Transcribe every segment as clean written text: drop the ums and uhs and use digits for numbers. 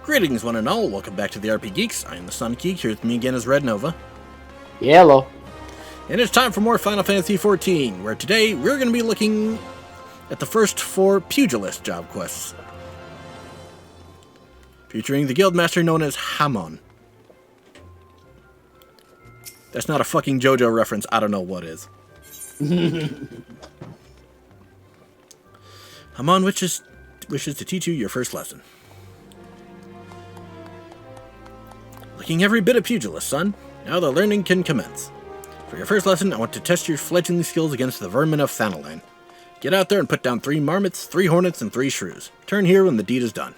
Greetings, one and all. Welcome back to the RP Geeks. I am the Sonic Geek. Here with me again is Red Nova. Hello. And it's time for more Final Fantasy XIV, where today we're going to be looking at the first 4 Pugilist job quests, featuring the guildmaster known as Hamon. That's not a fucking JoJo reference. I don't know what is. Hamon wishes to teach you your first lesson. Looking every bit of pugilist, son. Now the learning can commence. For your first lesson, I want to test your fledgling skills against the vermin of Thanaline. Get out there and put down 3 marmots, 3 hornets, and 3 shrews. Turn here when the deed is done.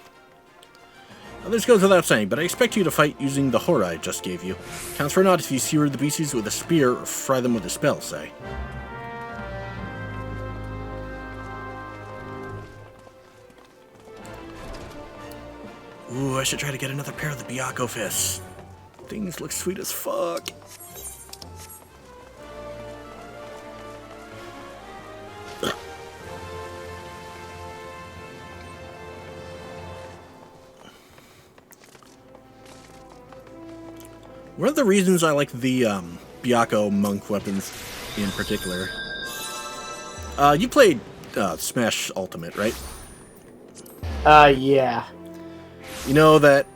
Now, this goes without saying, but I expect you to fight using the horror I just gave you. Counts for naught if you skewer the beasties with a spear or fry them with a spell, say. Ooh, I should try to get another pair of the Byakko fists. Things look sweet as fuck. One of the reasons I like the Byakko monk weapons in particular. You played Smash Ultimate, right? Yeah. You know that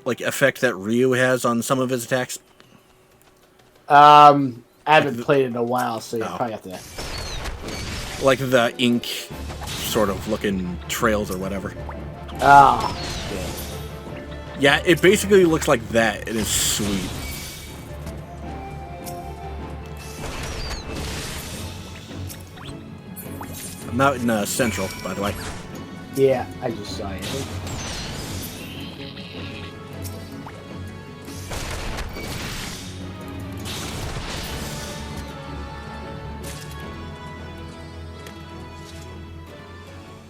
effect that Ryu has on some of his attacks? I haven't played it in a while, so you probably have to. Like the ink sort of looking trails or whatever. Ah. Yeah, it basically looks like that. It is sweet. I'm out in Central, by the way. Yeah, I just saw it.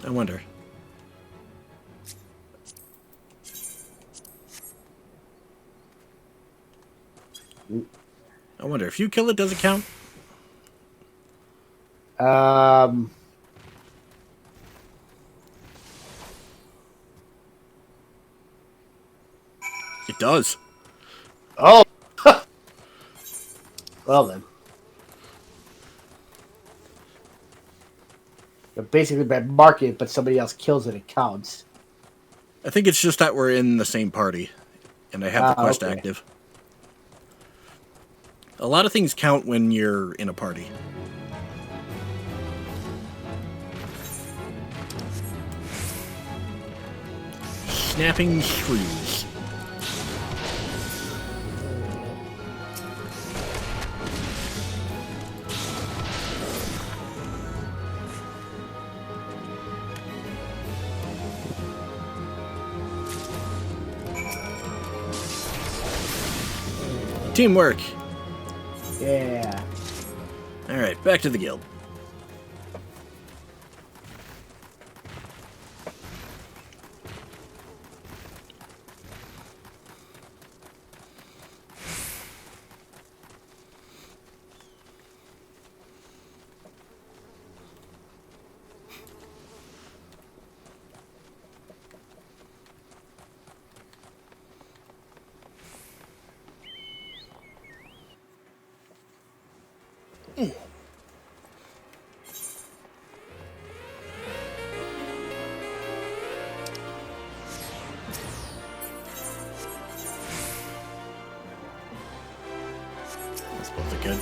I wonder. If you kill it, does it count? It does. Oh. Well then. But basically, by marking it, but somebody else kills it, it counts. I think it's just that we're in the same party, and I have the quest active. A lot of things count when you're in a party. Snapping shrews. Teamwork. Yeah. Alright, back to the guild. That's both good.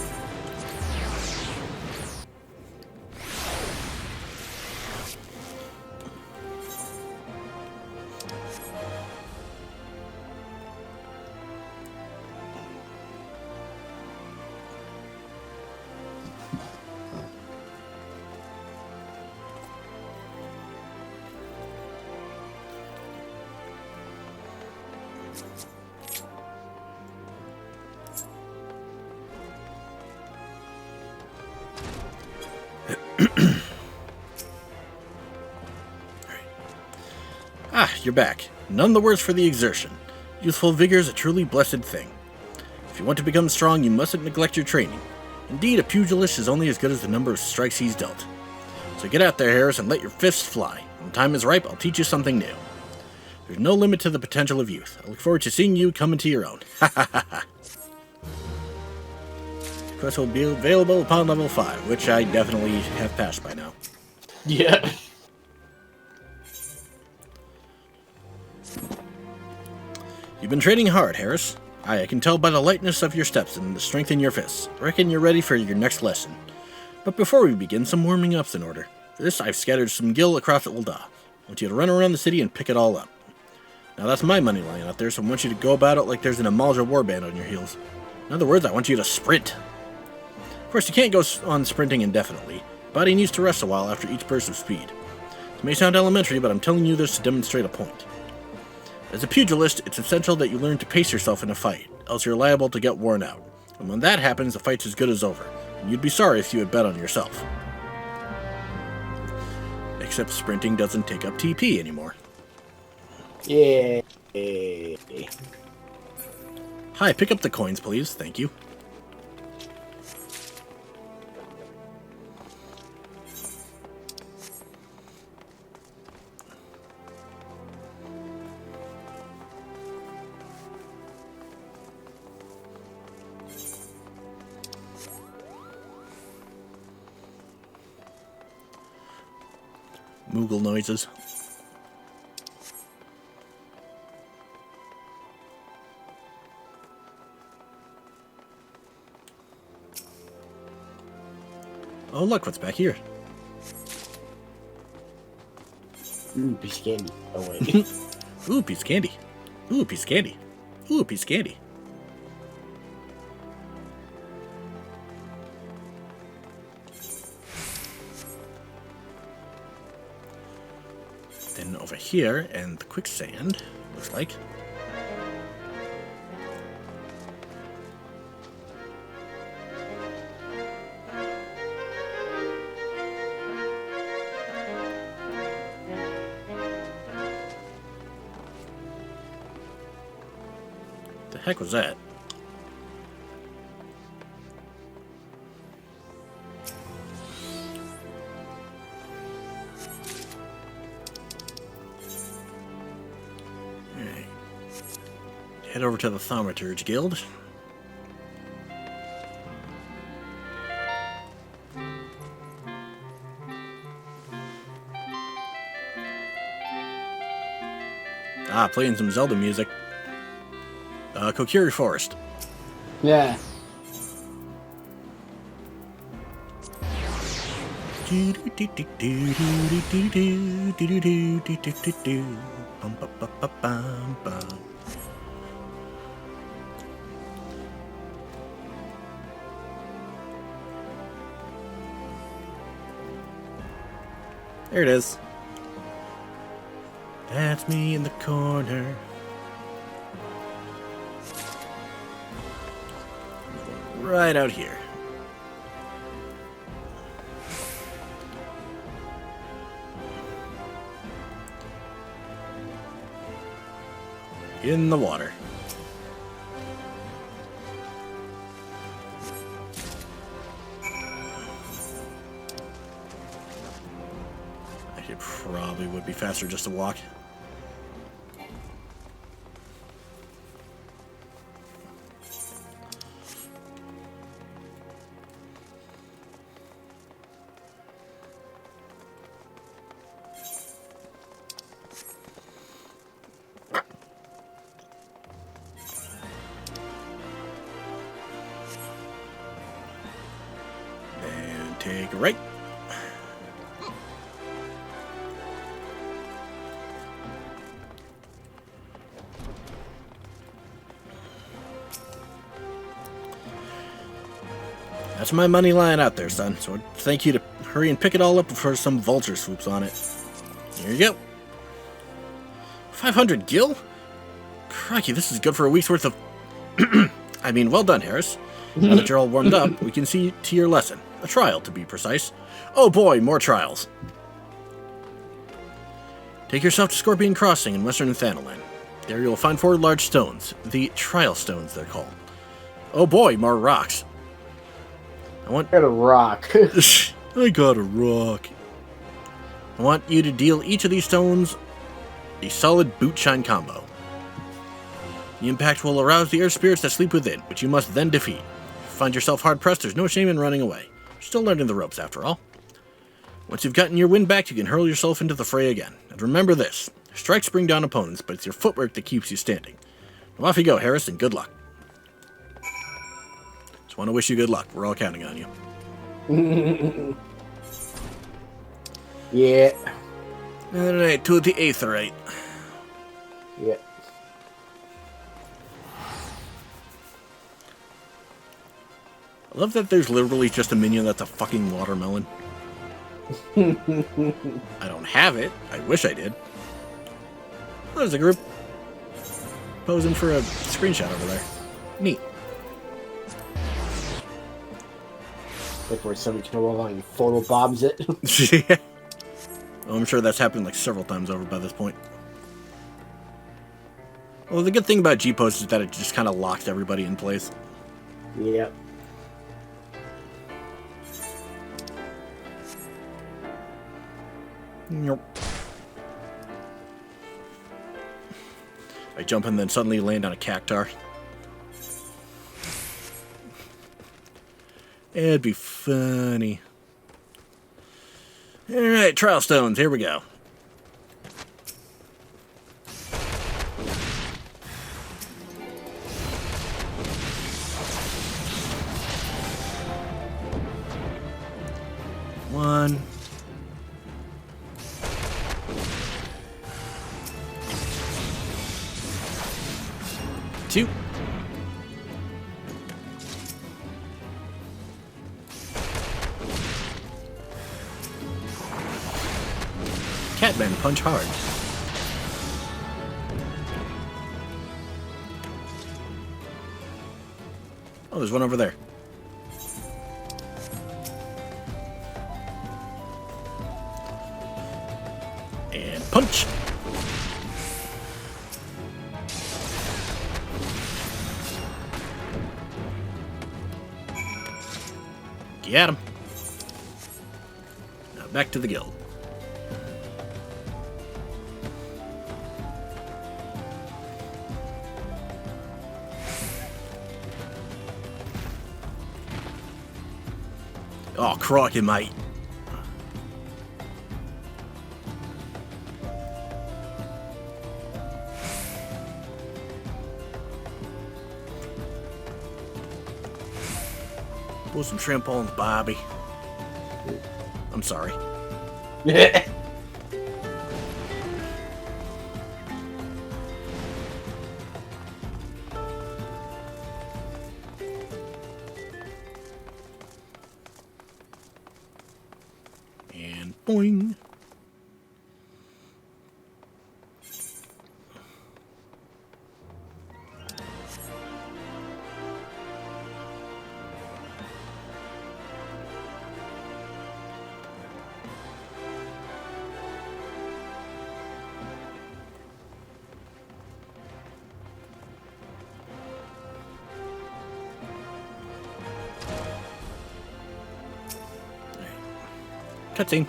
Ah, you're back. None the worse for the exertion. Youthful vigor is a truly blessed thing. If you want to become strong, you mustn't neglect your training. Indeed, a pugilist is only as good as the number of strikes he's dealt. So get out there, Harris, and let your fists fly. When time is ripe, I'll teach you something new. There's no limit to the potential of youth. I look forward to seeing you come into your own. Ha ha ha ha. Quest will be available upon level 5, which I definitely have passed by now. Yeah. You've been training hard, Harris. I can tell by the lightness of your steps and the strength in your fists. I reckon you're ready for your next lesson. But before we begin, some warming up's in order. For this, I've scattered some gil across Ul'dah. I want you to run around the city and pick it all up. Now that's my money lying out there, so I want you to go about it like there's an Amalja warband on your heels. In other words, I want you to sprint. Of course, you can't go on sprinting indefinitely. Body needs to rest a while after each burst of speed. It may sound elementary, but I'm telling you this to demonstrate a point. As a pugilist, it's essential that you learn to pace yourself in a fight, else you're liable to get worn out. And when that happens, the fight's as good as over, and you'd be sorry if you had bet on yourself. Except sprinting doesn't take up TP anymore. Yeah. Hi, pick up the coins, please. Thank you. Moogle noises. Oh, look, what's back here? Ooh, piece of candy. Oh, wait. Ooh, piece of candy. Ooh, piece of candy. Ooh, piece of candy. Then over here, and the quicksand, looks like. The heck was that? Alright. Head over to the Thaumaturge Guild. Ah, playing some Zelda music. Kokiri Forest. Yeah. There it is. That's me in the corner. Right out here. In the water. Actually, probably would be faster just to walk. Take a right. That's my money lying out there, son. So thank you to hurry and pick it all up before some vulture swoops on it. Here you go. 500 gil? Crikey, this is good for a week's worth of... I mean, well done, Harris. Now that you're all warmed up, we can see to your lesson. A trial, to be precise. Oh boy, more trials. Take yourself to Scorpion Crossing in western Thanalan. There you'll find 4 large stones. The trial stones, they're called. Oh boy, more rocks. I got a rock. I got a rock. I want you to deal each of these stones a solid boot-shine combo. The impact will arouse the earth spirits that sleep within, which you must then defeat. If you find yourself hard-pressed, there's no shame in running away. You're still learning the ropes, after all. Once you've gotten your wind back, you can hurl yourself into the fray again. And remember this, strikes bring down opponents, but it's your footwork that keeps you standing. Now off you go, Harris, and good luck. Just want to wish you good luck. We're all counting on you. Yeah. Alright, to the Aetherite. Yeah. I love that there's literally just a minion that's a fucking watermelon. I don't have it. I wish I did. Oh, there's a group posing for a screenshot over there. Neat. Like where somebody can roll along and photo bombs it. Yeah. Oh, I'm sure that's happened like several times over by this point. Well, the good thing about G-Post is that it just kind of locks everybody in place. Yep. Nope. I jump and then suddenly land on a cactar. It'd be funny. Alright, trial stones, here we go. One. Two. Catmen punch hard. Oh, there's one over there. And punch. Get him. Now back to the guild. Oh, crikey, mate. Pull some shrimp on the Bobby. I'm sorry. Yeah. And boing. Cutscene.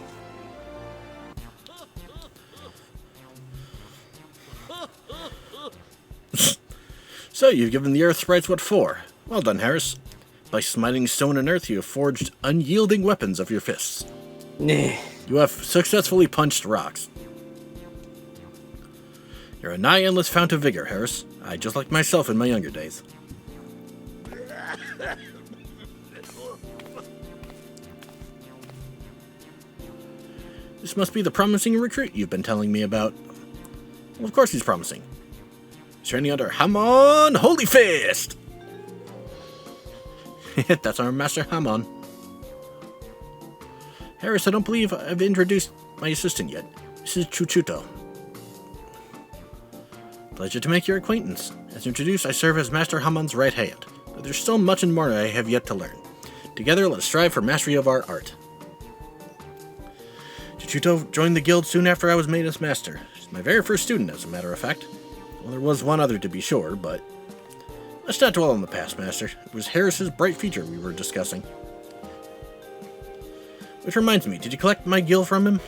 So, you've given the earth sprites what for. Well done, Harris. By smiting stone and earth, you have forged unyielding weapons of your fists. Nah. You have successfully punched rocks. You're a nigh endless fount of vigor, Harris. I just like myself in my younger days. This must be the promising recruit you've been telling me about. Well, of course he's promising. He's training under Hamon Holy Fist! That's our Master Hamon. Harris, I don't believe I've introduced my assistant yet. This is Chuchuto. Pleasure to make your acquaintance. As introduced, I serve as Master Hamon's right hand, but there's still much and more I have yet to learn. Together, let us strive for mastery of our art. Chuchuto joined the guild soon after I was made as master. She's my very first student, as a matter of fact. Well, there was one other to be sure, but let's not dwell on the past, Master. It was Harris's bright future we were discussing. Which reminds me, did you collect my gil from him?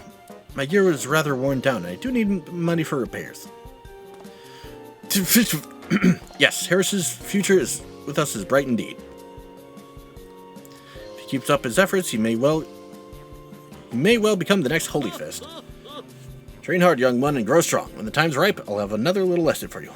My gear is rather worn down, and I do need money for repairs. Yes, Harris's future is with us is bright indeed. If he keeps up his efforts, he may well become the next Holy Fist. Train hard, young one, and grow strong. When the time's ripe, I'll have another little lesson for you.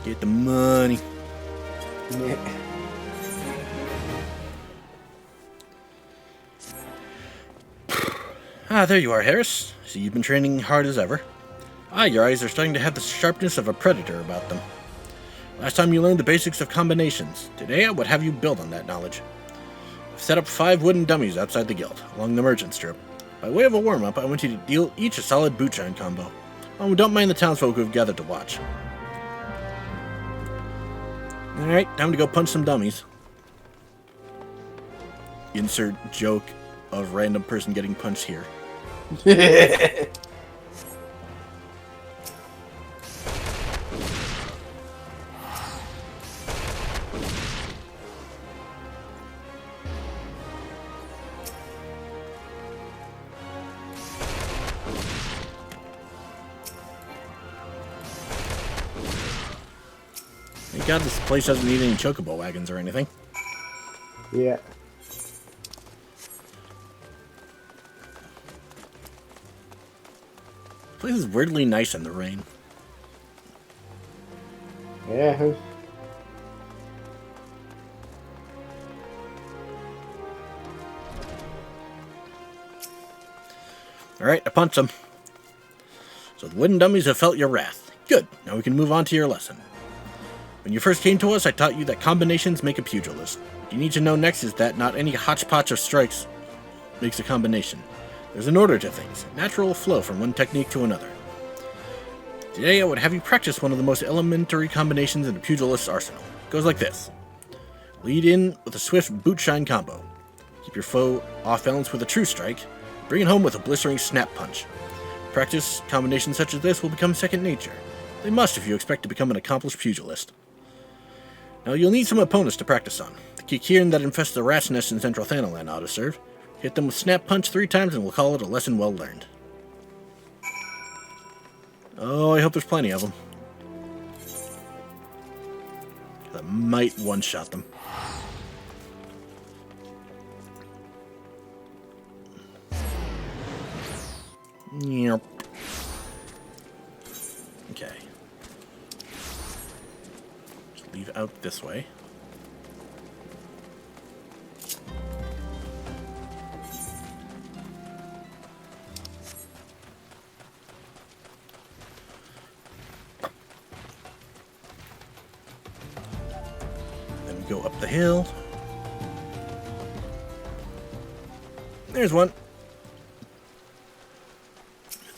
Get the money. There you are, Harris. So you've been training hard as ever. Your eyes are starting to have the sharpness of a predator about them. Last time you learned the basics of combinations. Today I would have you build on that knowledge. I've set up 5 wooden dummies outside the guild, along the merchant strip. By way of a warm-up, I want you to deal each a solid boot shine combo. Oh, don't mind the townsfolk who have gathered to watch. Alright, time to go punch some dummies. Insert joke of random person getting punched here. Thank God this place doesn't need any chocobo wagons or anything. Yeah. This place is weirdly nice in the rain. Yeah. Alright, I punched them. So the wooden dummies have felt your wrath. Good, now we can move on to your lesson. When you first came to us, I taught you that combinations make a pugilist. What you need to know next is that not any hodgepodge of strikes makes a combination. There's an order to things, natural flow from one technique to another. Today I would have you practice one of the most elementary combinations in a pugilist's arsenal. It goes like this. Lead in with a swift boot shine combo. Keep your foe off balance with a true strike. Bring it home with a blistering snap punch. Practice combinations such as this will become second nature. They must if you expect to become an accomplished pugilist. Now you'll need some opponents to practice on. The Kikirin that infest the rat's nest in central Thanalan ought to serve. Hit them with snap punch 3 times and we'll call it a lesson well learned. Oh, I hope there's plenty of them. That might one-shot them. Yep. Okay. Just leave out this way. Then we go up the hill. There's one.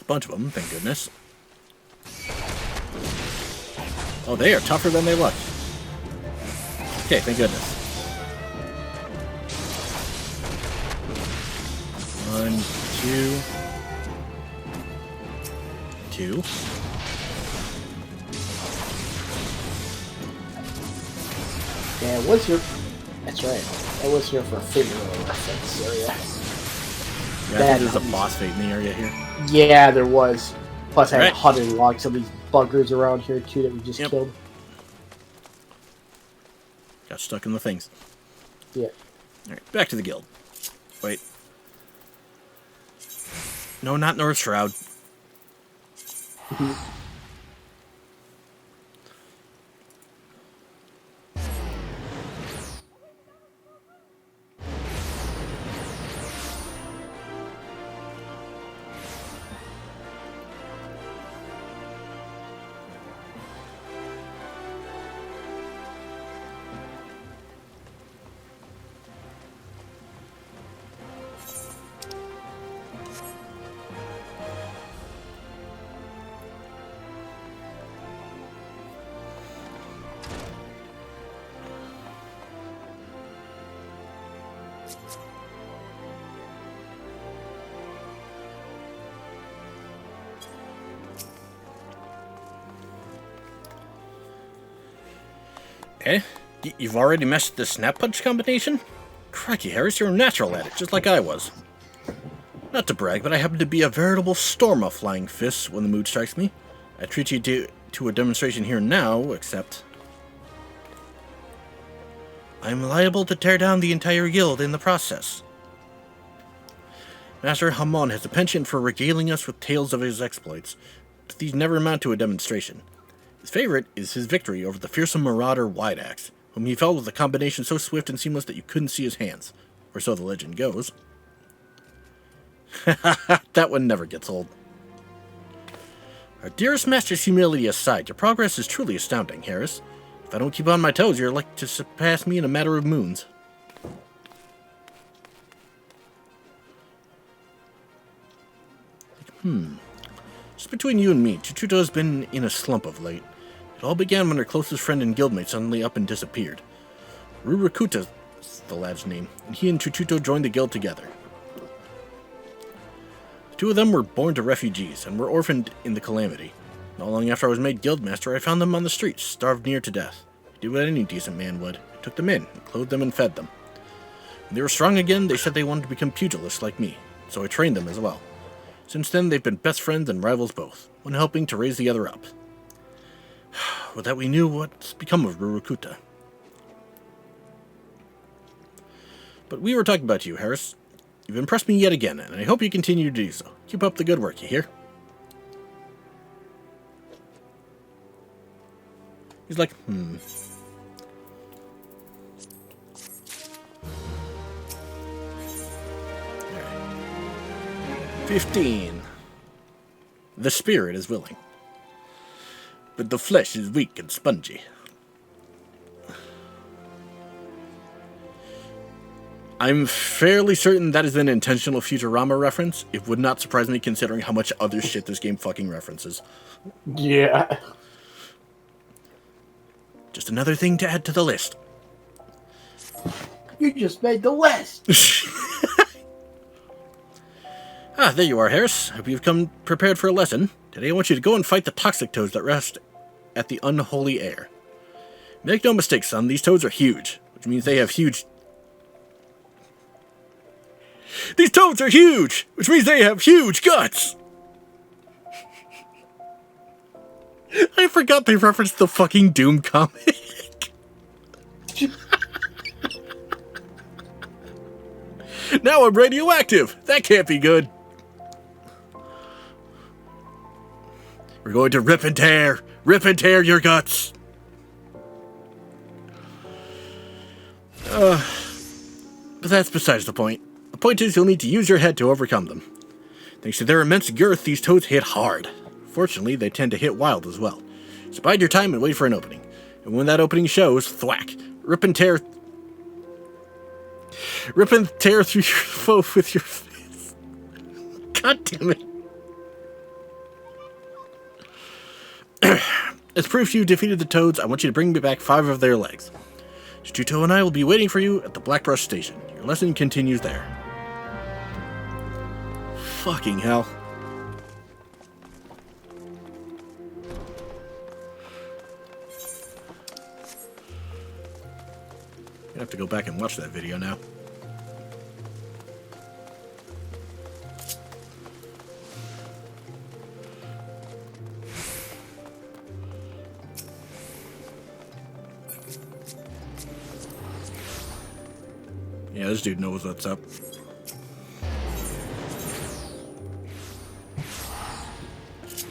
A bunch of them, thank goodness. Oh, they are tougher than they look. Okay, thank goodness. 1, 2, 2. Yeah, what's your... That's right. I was here for a figure reference area. Yeah, I think there's a boss fight in the area here. Yeah, there was. Plus, I had Right. 100 logs of these buggers around here, too, that we just killed. Got stuck in the things. Yeah. Alright, back to the guild. Wait. No, not North Shroud. Eh? You've already mastered the snap punch combination? Crikey, Harris, you're a natural at it, just like I was. Not to brag, but I happen to be a veritable storm of flying fists when the mood strikes me. I treat you to a demonstration here now, except I'm liable to tear down the entire guild in the process. Master Hamon has a penchant for regaling us with tales of his exploits, but these never amount to a demonstration. His favorite is his victory over the fearsome marauder Wide Axe, whom he felled with a combination so swift and seamless that you couldn't see his hands, or so the legend goes. That one never gets old. Our dearest master's humility aside, your progress is truly astounding, Harris. If I don't keep on my toes, you're like to surpass me in a matter of moons. Just between you and me, Chuchuto has been in a slump of late. It all began when her closest friend and guildmate suddenly up and disappeared. Rurukuta is the lad's name, and he and Chuchuto joined the guild together. The two of them were born to refugees, and were orphaned in the calamity. Not long after I was made guildmaster, I found them on the streets, starved near to death. I did what any decent man would. I took them in, clothed them, and fed them. When they were strong again, they said they wanted to become pugilists like me, so I trained them as well. Since then, they've been best friends and rivals both, one helping to raise the other up. With that, we knew what's become of Rurukuta. But we were talking about you, Harris. You've impressed me yet again, and I hope you continue to do so. Keep up the good work, you hear? He's like, 15. The spirit is willing, but the flesh is weak and spongy. I'm fairly certain that is an intentional Futurama reference. It would not surprise me considering how much other shit this game fucking references. Yeah. Just another thing to add to the list. You just made the list. There you are, Harris. Hope you've come prepared for a lesson. Today I want you to go and fight the toxic toads that rest at the unholy air. Make no mistake, son, these toads are huge, which means they have huge... These toads are huge, which means they have huge guts! I forgot they referenced the fucking Doom comic. Now I'm radioactive. That can't be good. We're going to rip and tear your guts. But that's besides the point. The point is you'll need to use your head to overcome them. Thanks to their immense girth, these toads hit hard. Fortunately, they tend to hit wild as well. So bide your time and wait for an opening. And when that opening shows, thwack. Rip and tear through your foe with your face. God damn it. As proof you defeated the toads, I want you to bring me back 5 of their legs. Chuchuto and I will be waiting for you at the Blackbrush Station. Your lesson continues there. Fucking hell. I have to go back and watch that video now. Yeah, this dude knows what's up.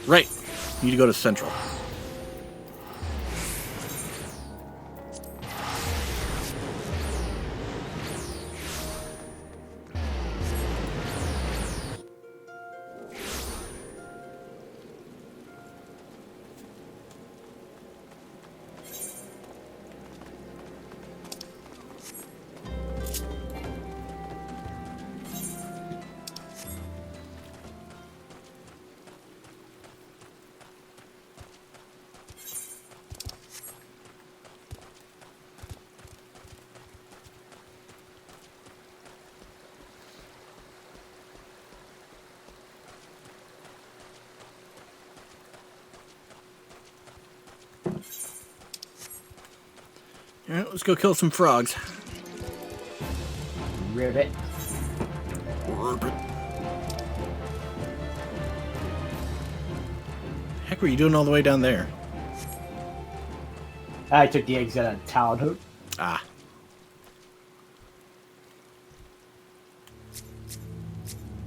Right. You need to go to Central. Alright, let's go kill some frogs. Ribbit. Ribbit. Heck were you doing all the way down there? I took the eggs out of Town Hoop. Ah.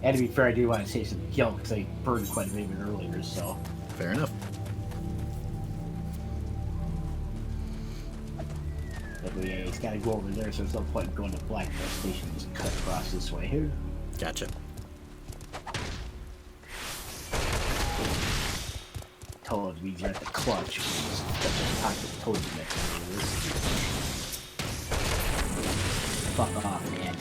And to be fair, I do want to save some guilt because I burned quite a bit earlier, so. Fair enough. But yeah, he's got to go over there, so there's no point in going to Black Bus Station. Just cut across this way here. Gotcha. Toad means you're at the clutch. Toad Fuck off, man.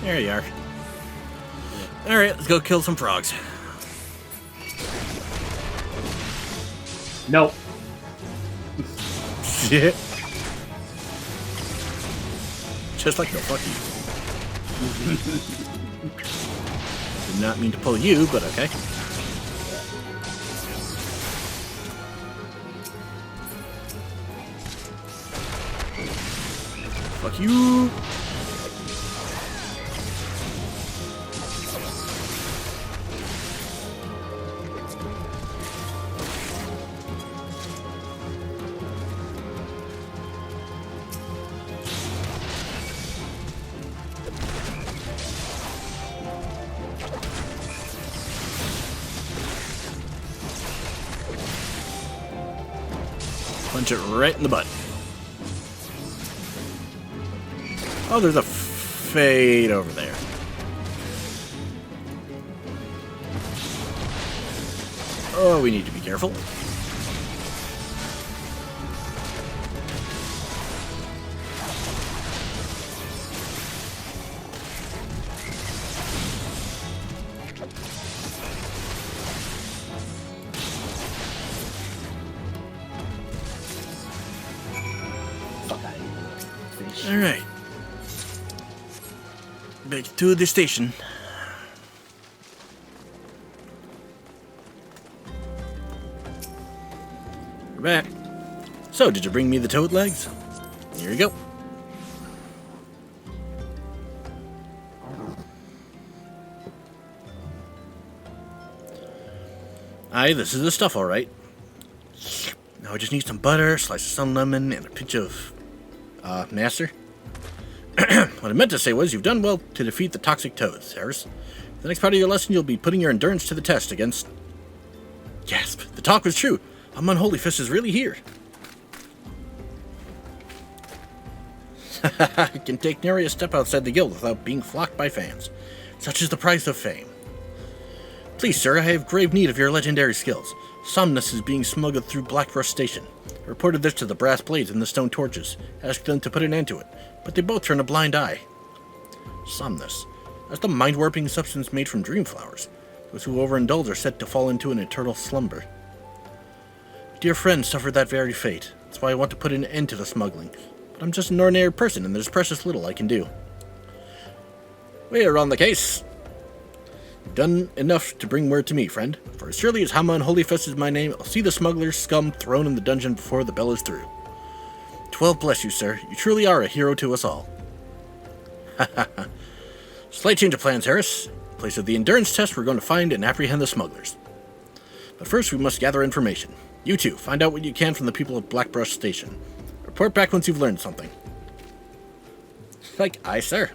There you are. Alright, let's go kill some frogs. Nope. Shit. Just like the fuck you. Did not mean to pull you, but okay. Fuck you. Punch it right in the butt. Oh, there's a fade over there. Oh, we need to be careful. Alright. Back to the station. We're back. So, did you bring me the toad legs? Here you go. Aye, this is the stuff, alright. Now I just need some butter, slice of sun lemon, and a pinch of master. What I meant to say was, you've done well to defeat the toxic toads, Harris. The next part of your lesson, you'll be putting your endurance to the test against... Gasp! The talk was true! A unholy fist is really here! I can take nary a step outside the guild without being flocked by fans. Such is the price of fame. Please, sir, I have grave need of your legendary skills. Somnus is being smuggled through Blackbrush Station. I reported this to the brass blades and the stone torches, asked them to put an end to it, but they both turn a blind eye. Somnus. That's the mind-warping substance made from dream flowers. Those who overindulge are said to fall into an eternal slumber. Dear friend suffered that very fate. That's why I want to put an end to the smuggling. But I'm just an ordinary person, and there's precious little I can do. We're on the case. You've done enough to bring word to me, friend. For as surely as Hama Unholy Fist is my name, I'll see the smuggler's scum thrown in the dungeon before the bell is through. 12 bless you, sir. You truly are a hero to us all. Ha ha ha. Slight change of plans, Harris. In place of the endurance test, we're going to find and apprehend the smugglers. But first, we must gather information. You two, find out what you can from the people of Blackbrush Station. Report back once you've learned something. Like, aye, sir.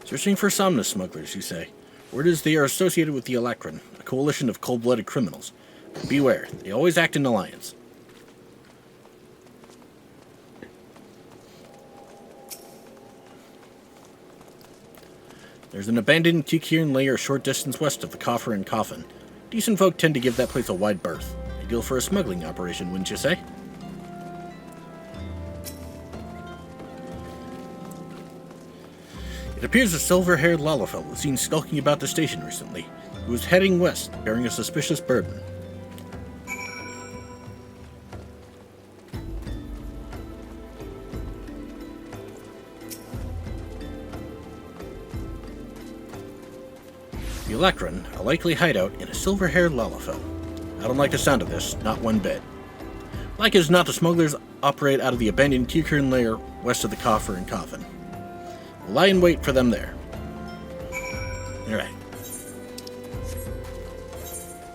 Searching for Somnus smugglers, you say. Word is they are associated with the Electron, a coalition of cold-blooded criminals. But beware, they always act in alliance. There's an abandoned Kikiran lair a short distance west of the Coffer and Coffin. Decent folk tend to give that place a wide berth. Ideal for a smuggling operation, wouldn't you say? It appears a silver-haired Lalafell was seen skulking about the station recently. who was heading west, bearing a suspicious burden. The Electron, a likely hideout in a silver-haired Lalafell. I don't like the sound of this, not one bit. Like as not, the smugglers operate out of the abandoned Kikern lair west of the coffer and coffin. We'll lie in wait for them there. Alright.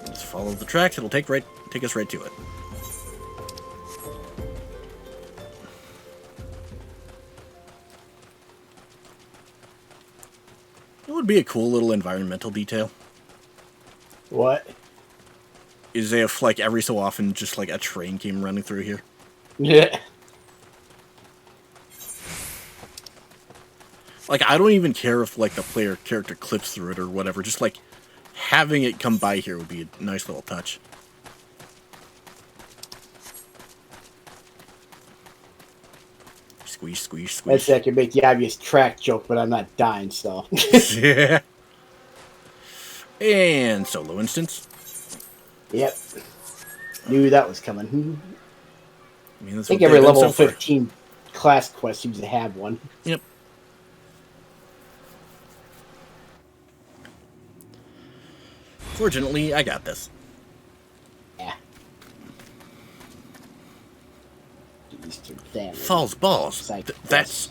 Let's follow the tracks, it'll take us right to it. It would be a cool little environmental detail. What? Is if, like, every so often, just, like, a train came running through here. Yeah. Like, I don't even care if, like, the player character clips through it or whatever. Just, like, having it come by here would be a nice little touch. Squeeze, squeeze, squeeze. I could make the obvious track joke, but I'm not dying, so. Yeah. And solo instance. Yep. Knew that was coming. I mean, that's I think what every they've done level so far. 15 class quest seems to have one. Yep. Fortunately, I got this. Yeah. Eastern family. Falls balls. That's...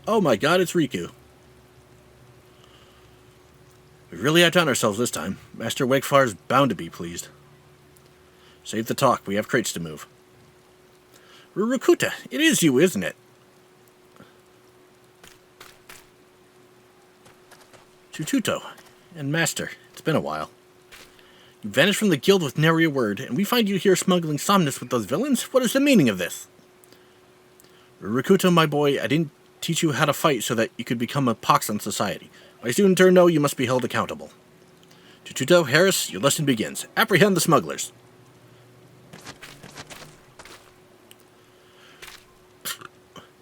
Oh my god, it's Riku. We really outdone ourselves this time. Master Wakefar's bound to be pleased. Save the talk, we have crates to move. Rurukuta, it is you, isn't it? Chuchuto, and Master, it's been a while. You vanished from the guild with nary a word, and we find you here smuggling Somnus with those villains? What is the meaning of this? Rurukuta, my boy, I didn't teach you how to fight so that you could become a pox on society. My student or no, you must be held accountable. Chuchuto, Harris, your lesson begins. Apprehend the smugglers.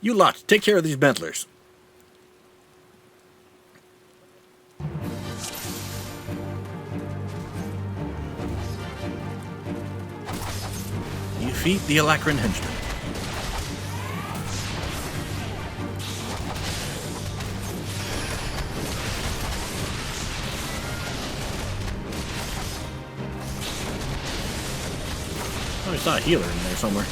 You lot, take care of these meddlers. You defeat the Alacran henchmen. Oh, I saw a healer in there somewhere.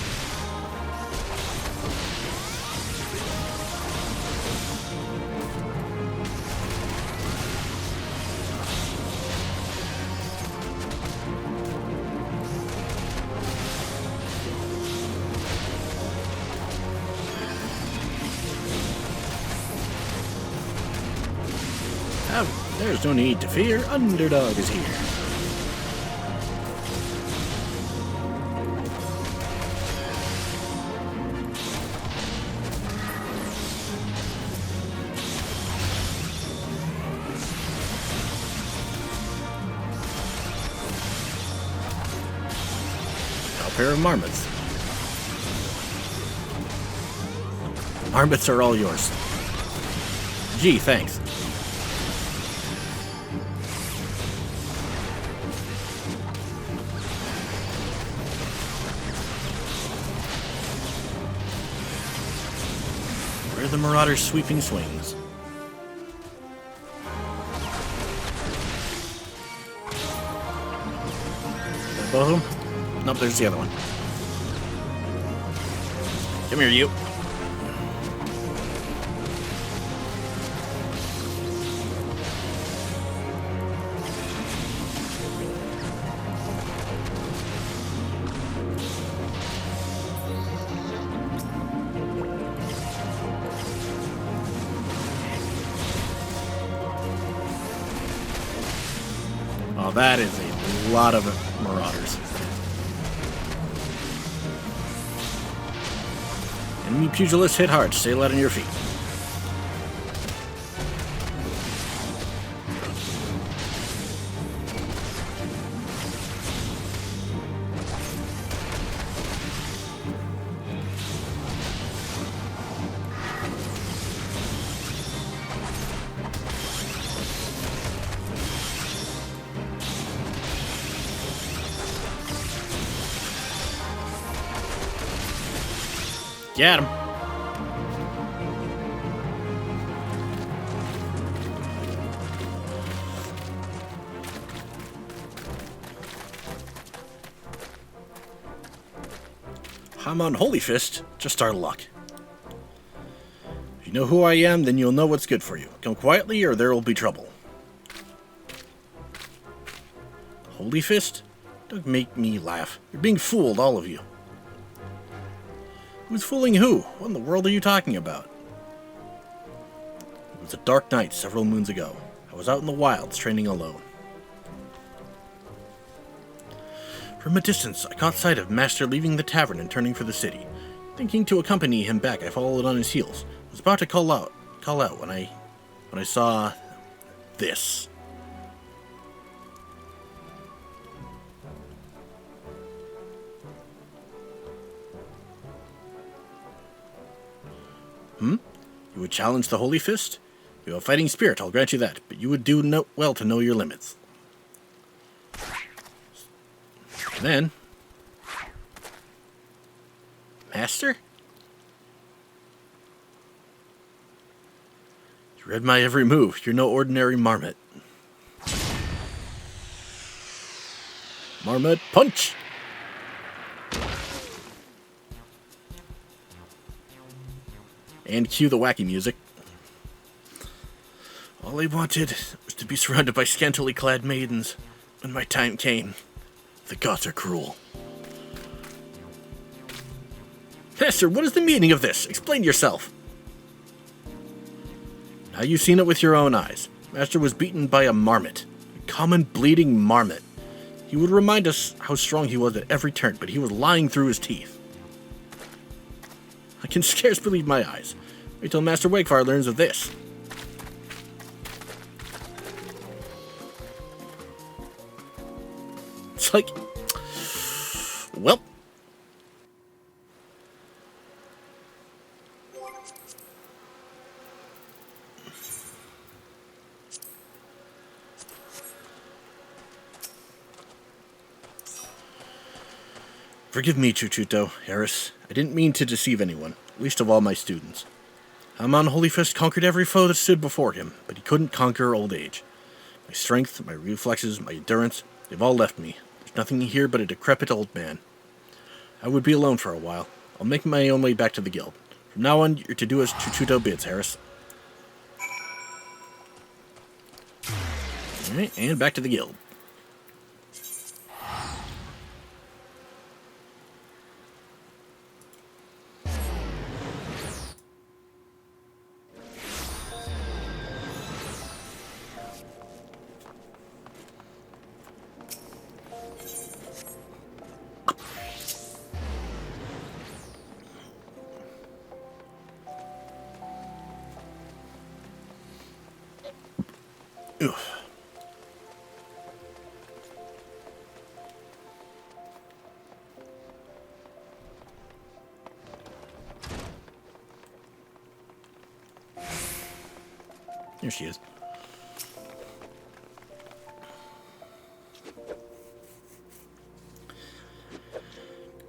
Oh, there's no need to fear. Underdog is here. A pair of marmots. Marmots are all yours. Gee, thanks. Where are the Marauders' sweeping swings? Is that both of them? Nope, there's the other one. Come here, you. Oh, that is a lot of Marauders. Enemy Pugilists hit hard. Stay light on your feet. Get him. I'm on Holy Fist. Just our luck. If you know who I am, then you'll know what's good for you. Come quietly or there will be trouble. Holy Fist? Don't make me laugh. You're being fooled, all of you. Who's fooling who? What in the world are you talking about? It was a dark night several moons ago. I was out in the wilds training alone. From a distance, I caught sight of Master leaving the tavern and turning for the city. Thinking to accompany him back, I followed on his heels. I was about to call out when I saw this. You would challenge the Holy Fist? You have a fighting spirit, I'll grant you that, but you would do well to know your limits. Then, Master? You read my every move. You're no ordinary marmot. Marmot punch! And cue the wacky music. All I wanted was to be surrounded by scantily clad maidens when my time came. The gods are cruel. Master, what is the meaning of this? Explain yourself. Now you've seen it with your own eyes. Master was beaten by a marmot. A common bleeding marmot. He would remind us how strong he was at every turn, but he was lying through his teeth. I can scarce believe my eyes. Wait till Master Wakefire learns of this. It's like... Well... Forgive me, Chuchuto, Harris. I didn't mean to deceive anyone, least of all my students. Hamon Holy Fist conquered every foe that stood before him, but he couldn't conquer old age. My strength, my reflexes, my endurance, they've all left me. There's nothing here but a decrepit old man. I would be alone for a while. I'll make my own way back to the guild. From now on, you're to do as Chuchuto bids, Harris. Alright, and back to the guild. Oof. Here she is.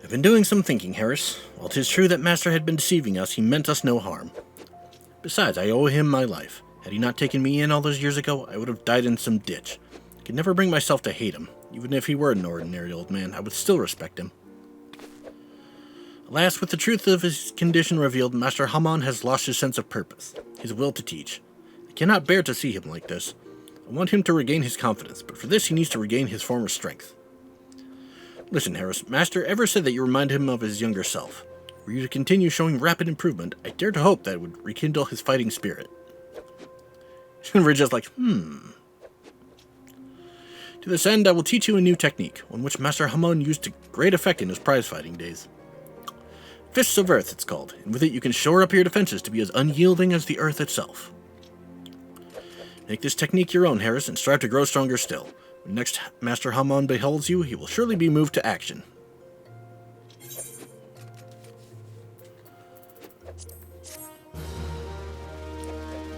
I've been doing some thinking, Harris. While 'tis true that Master had been deceiving us, he meant us no harm. Besides, I owe him my life. Had he not taken me in all those years ago, I would have died in some ditch. I could never bring myself to hate him. Even if he were an ordinary old man, I would still respect him. Alas, with the truth of his condition revealed, Master Hamon has lost his sense of purpose, his will to teach. I cannot bear to see him like this. I want him to regain his confidence, but for this he needs to regain his former strength. Listen, Harris, Master ever said that you remind him of his younger self. Were you to continue showing rapid improvement, I dare to hope that it would rekindle his fighting spirit. And we're just like, To this end, I will teach you a new technique, one which Master Hamon used to great effect in his prize-fighting days. Fists of Earth, it's called, and with it you can shore up your defenses to be as unyielding as the Earth itself. Make this technique your own, Harris, and strive to grow stronger still. When next Master Hamon beholds you, he will surely be moved to action.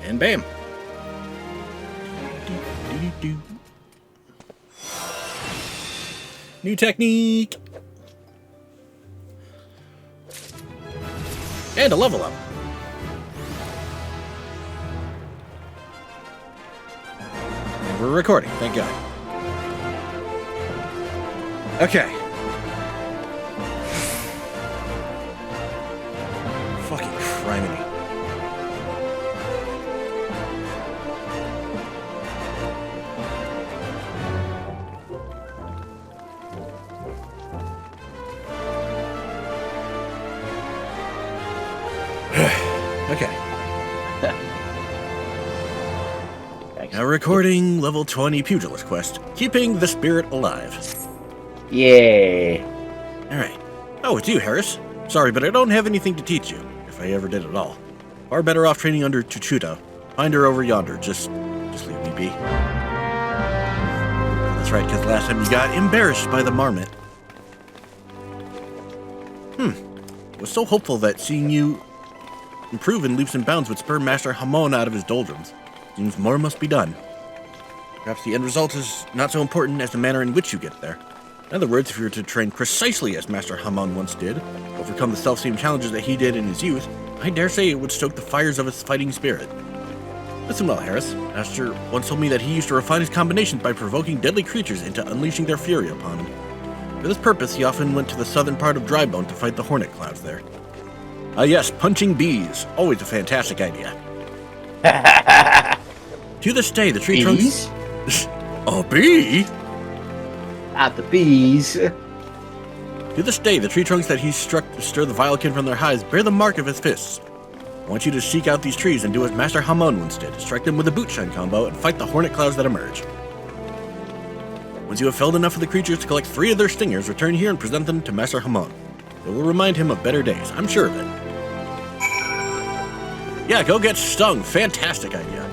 And bam! New technique! And a level up. And we're recording, thank God. Okay. Fucking criminy. Okay. Now recording level 20 Pugilist quest. Keeping the spirit alive. Yeah. Alright. Oh, it's you, Harris. Sorry, but I don't have anything to teach you, if I ever did at all. Far better off training under Chuchuta. Find her over yonder. Just leave me be. That's right, because last time you got embarrassed by the marmot. I was so hopeful that seeing you improve in leaps and bounds would spur Master Hamon out of his doldrums. Seems more must be done. Perhaps the end result is not so important as the manner in which you get there. In other words, if you were to train precisely as Master Hamon once did, overcome the self-same challenges that he did in his youth, I dare say it would stoke the fires of his fighting spirit. Listen well, Harris. Master once told me that he used to refine his combinations by provoking deadly creatures into unleashing their fury upon him. For this purpose, he often went to the southern part of Drybone to fight the hornet clouds there. Ah yes, punching bees. Always a fantastic idea. To this day, the tree Bees? trunks... A bee? Not the bees. To this day, the tree trunks that he struck to stir the vilekin from their hives bear the mark of his fists. I want you to seek out these trees and do as Master Hamon once did, strike them with a bootshine combo and fight the hornet clouds that emerge. Once you have felled enough of the creatures to collect 3 of their stingers, return here and present them to Master Hamon. It will remind him of better days, I'm sure of it. Yeah, go get stung. Fantastic idea.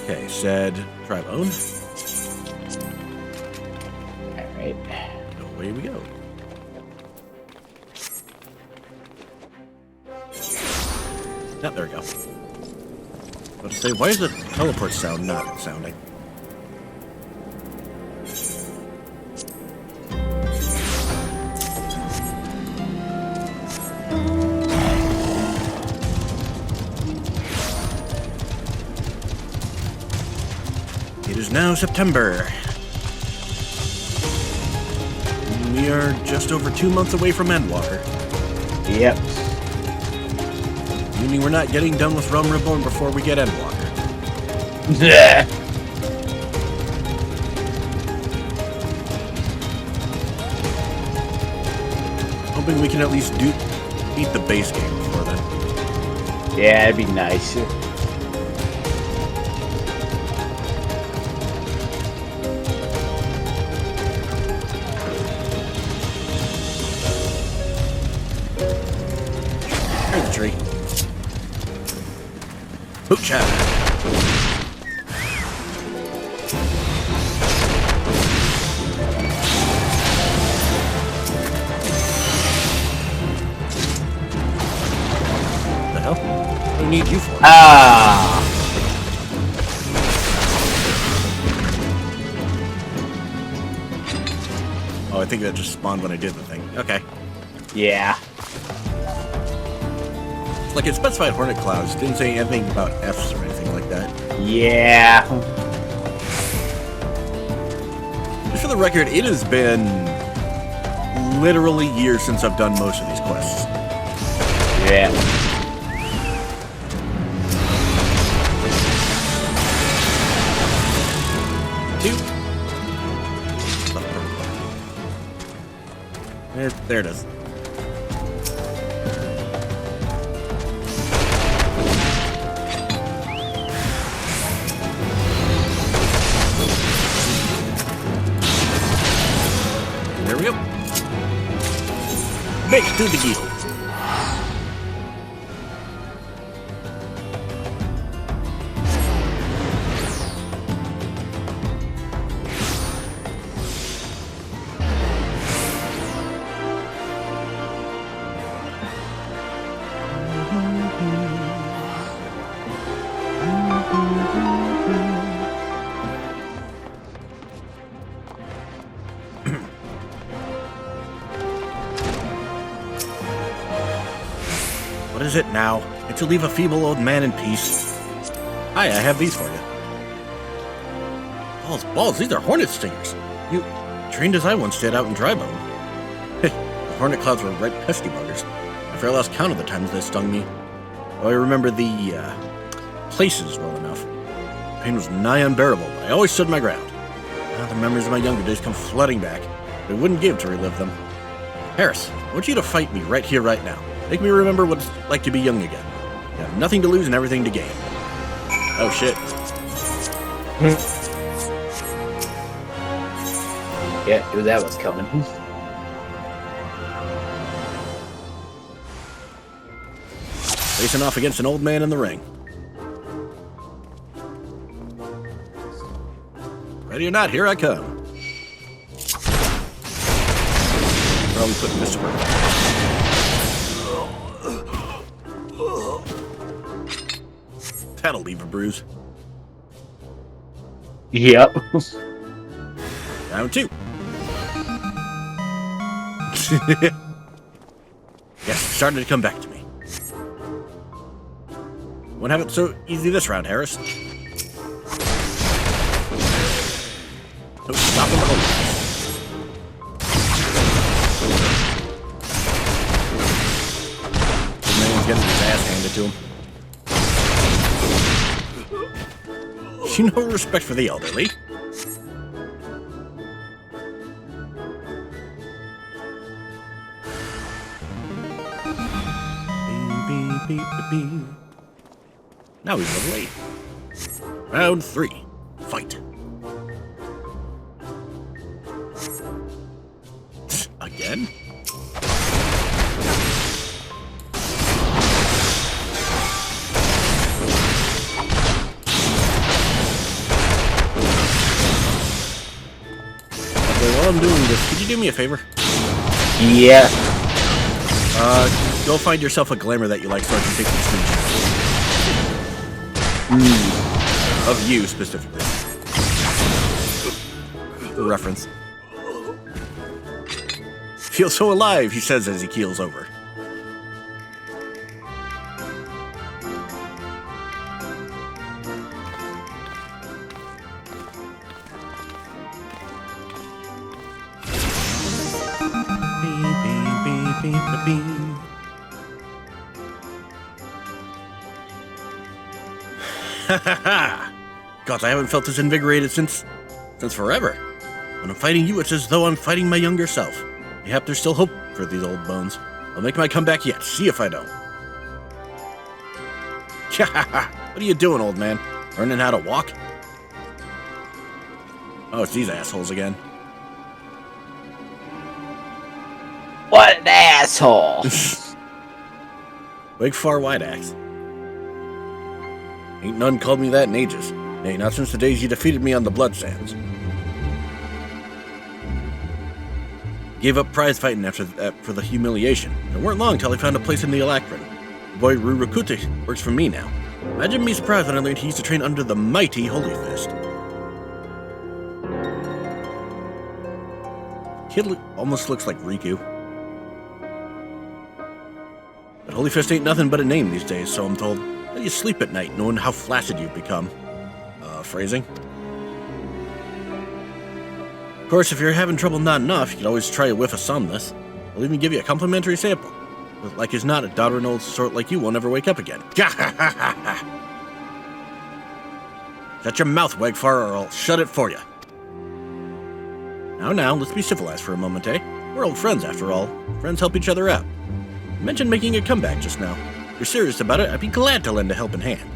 Okay, said tribe owned. Alright. Away we go. Yeah, there we go. But to say, why is the teleport sound not sounding? It is now September. We are just over 2 months away from Endwalker. Yep. Meaning we're not getting done with Realm Reborn before we get Endwalker. Hoping we can at least beat the base game before then. Yeah, it'd be nice. There's the tree. Boot shot. The hell? What do we need you for? Ah. Oh, I think that just spawned when I did the thing. Okay. Yeah. Like it specified hornet clouds, didn't say anything about Fs or anything like that. Yeah. Just for the record, it has been literally years since I've done most of these quests. Yeah. There it is. There we go. Baked to the gills. is it now? Can't you leave a feeble old man in peace? Hi, I have these for you. Balls, these are hornet stingers. You trained as I once did out in Drybone. The hornet clouds were right pesky buggers. After I lost count of the times they stung me. Oh, I remember the, places well enough. The pain was nigh unbearable, but I always stood my ground. Now the memories of my younger days come flooding back, but I wouldn't give to relive them. Harris, I want you to fight me right here, right now. Make me remember what it's like to be young again. You have nothing to lose and everything to gain. Oh, shit. Yeah, knew that was coming. Facing off against an old man in the ring. Ready or not, here I come. Probably put this to work. That'll leave a bruise. Yep. Round 2. Yes, it's starting to come back to me. Won't have it so easy this round, Harris. No stopping the hole. The man's getting his ass handed to him. You no respect for the elderly. Now he's level 8. Round 3. Fight. Again? Okay, while I'm doing this, could you do me a favor? Yeah. Go find yourself a glamour that you like so I can take some screenshots. Of you, specifically. For reference. Feel so alive, he says as he keels over. Ha ha ha! God, I haven't felt this invigorated since forever. When I'm fighting you, it's as though I'm fighting my younger self. Mayhap there's still hope for these old bones. I'll make my comeback yet. See if I don't. Ha ha ha! What are you doing, old man? Learning how to walk? Oh, it's these assholes again. What an asshole! Big far wide axe. Ain't none called me that in ages. Nay, not since the days you defeated me on the blood sands. Gave up prize fighting after for the humiliation. It weren't long till I found a place in the Alacrin. The boy Rurukute works for me now. Imagine me surprised when I learned he used to train under the mighty Holy Fist. Kid almost looks like Riku. But Holy Fist ain't nothing but a name these days, so I'm told. How do you sleep at night knowing how flaccid you've become? Phrasing. Of course, if you're having trouble nodding off, you could always try a whiff of somnus. I'll even give you a complimentary sample. But like as not, a doddering old sort like you won't ever wake up again. Shut your mouth, Wegfar, or I'll shut it for you. Now, let's be civilized for a moment, eh? We're old friends, after all. Friends help each other out. You mentioned making a comeback just now. If you're serious about it, I'd be glad to lend a helping hand.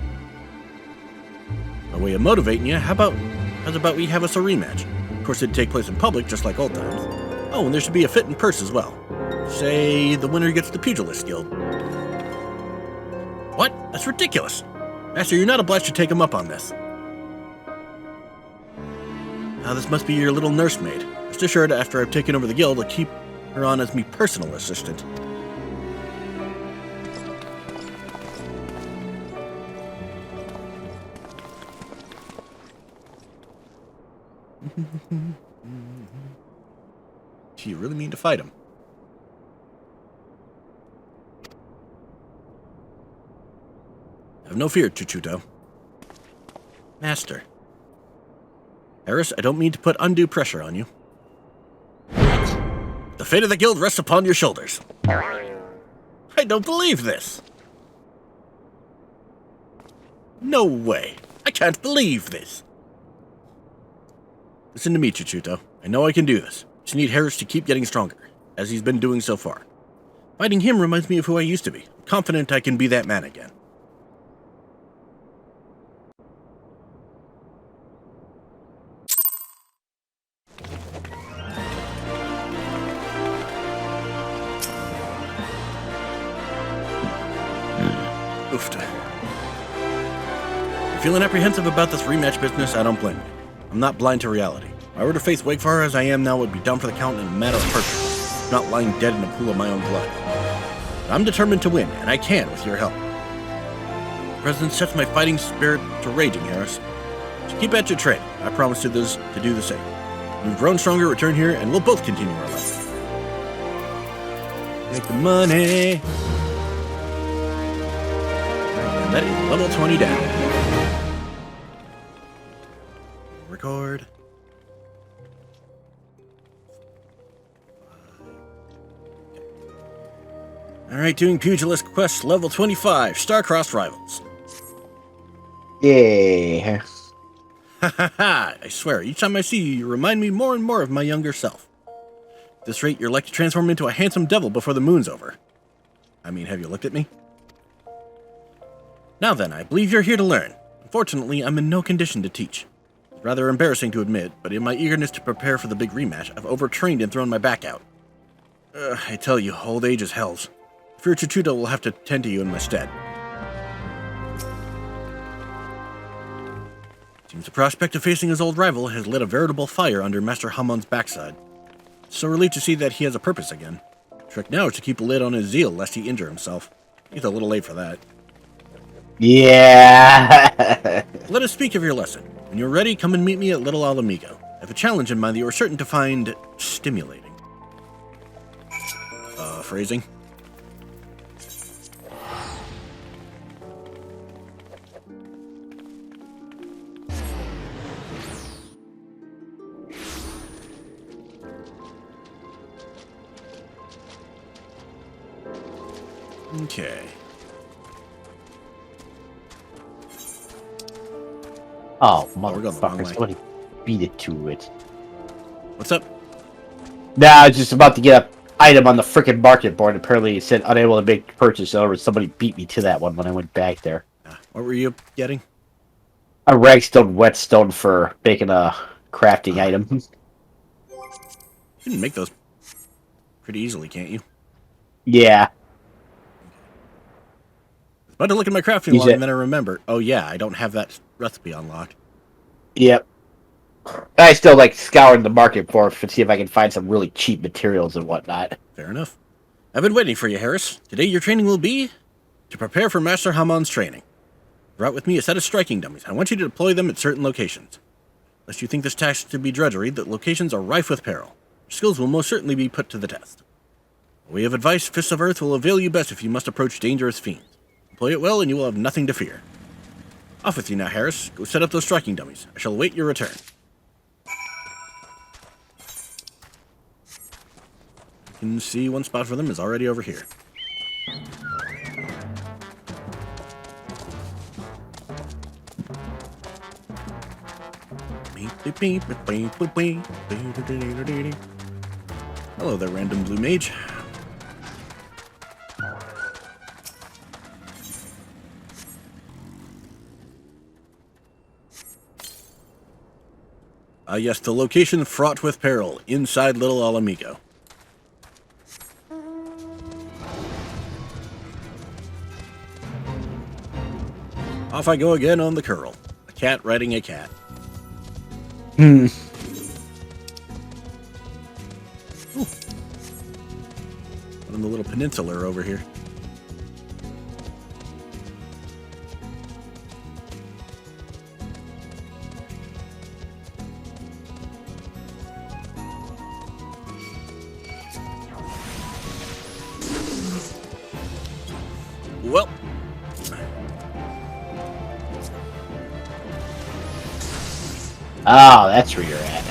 A way of motivating you, how's about we have us a rematch? Of course, it'd take place in public, just like old times. Oh, and there should be a fitting purse as well. Say, the winner gets the Pugilist Guild. What? That's ridiculous. Master, you're not obliged to take him up on this. Now, this must be your little nursemaid. Rest assured, after I've taken over the guild, I'll keep her on as me personal assistant. Do you really mean to fight him? no fear, Chuchuto. Master. Harris, I don't mean to put undue pressure on you. The fate of the guild rests upon your shoulders. I don't believe this. No way. I can't believe this. Listen to me, Chuchuto. I know I can do this. Just need Harris to keep getting stronger, as he's been doing so far. Fighting him reminds me of who I used to be. I'm confident I can be that man again. Oofta. You're feeling apprehensive about this rematch business? I don't blame you. I'm not blind to reality. If I were to face Wigfar as I am now, it would be down for the count in a matter of perjury, not lying dead in a pool of my own blood. But I'm determined to win, and I can with your help. The President sets my fighting spirit to raging, Harris. So keep at your training. I promise to do the same. When you've grown stronger, return here, and we'll both continue our lesson. Make the money. And that is level 20 down. Record. Alright, doing Pugilist Quest level 25, Star-Crossed Rivals. Yeah. Ha ha ha! I swear, each time I see you, you remind me more and more of my younger self. At this rate, you're like to transform into a handsome devil before the moon's over. I mean, have you looked at me? Now then, I believe you're here to learn. Unfortunately, I'm in no condition to teach. It's rather embarrassing to admit, but in my eagerness to prepare for the big rematch, I've overtrained and thrown my back out. I tell you, old age is hell's. Fear Chuchuto will have to tend to you in my stead. Seems the prospect of facing his old rival has lit a veritable fire under Master Hamon's backside. So relieved to see that he has a purpose again. The trick now is to keep a lid on his zeal lest he injure himself. He's a little late for that. Yeah. Let us speak of your lesson. When you're ready, come and meet me at Little Alamigo. I have a challenge in mind that you are certain to find stimulating. Phrasing? Okay. Oh, we're going the wrong way. motherfucker. Somebody beat it to it. What's up? Nah, I was just about to get an item on the frickin' market board. Apparently it said unable to make purchase over. Somebody beat me to that one when I went back there. What were you getting? A ragstone whetstone for making a crafting item. You can make those pretty easily, can't you? Yeah. I was about to look at my crafting log and then I remember, oh yeah, I don't have that recipe unlocked. Yep. I still like scouring the market for to see if I can find some really cheap materials and whatnot. Fair enough. I've been waiting for you, Harris. Today your training will be to prepare for Master Hamon's training. Brought with me a set of striking dummies. I want you to deploy them at certain locations. Lest you think this task to be drudgery, the locations are rife with peril. Your skills will most certainly be put to the test. A way of advice, Fists of Earth will avail you best if you must approach dangerous fiends. Employ it well and you will have nothing to fear. Off with you now, Harris. Go set up those striking dummies. I shall await your return. You can see one spot for them is already over here. Hello there, random blue mage. Yes, the location fraught with peril, inside Little Alamigo. Off I go again on the curl. A cat riding a cat. Hmm. On the little peninsula over here. Well, Oh, that's where you're at.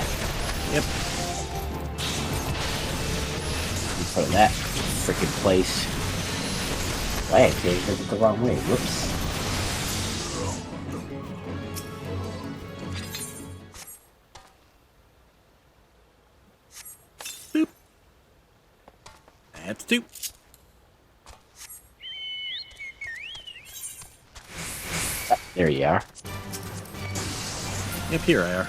Yep. Put that freaking place. Wait, I did it the wrong way. Whoops. Boop. That's 2. There you are. Yep, here I are.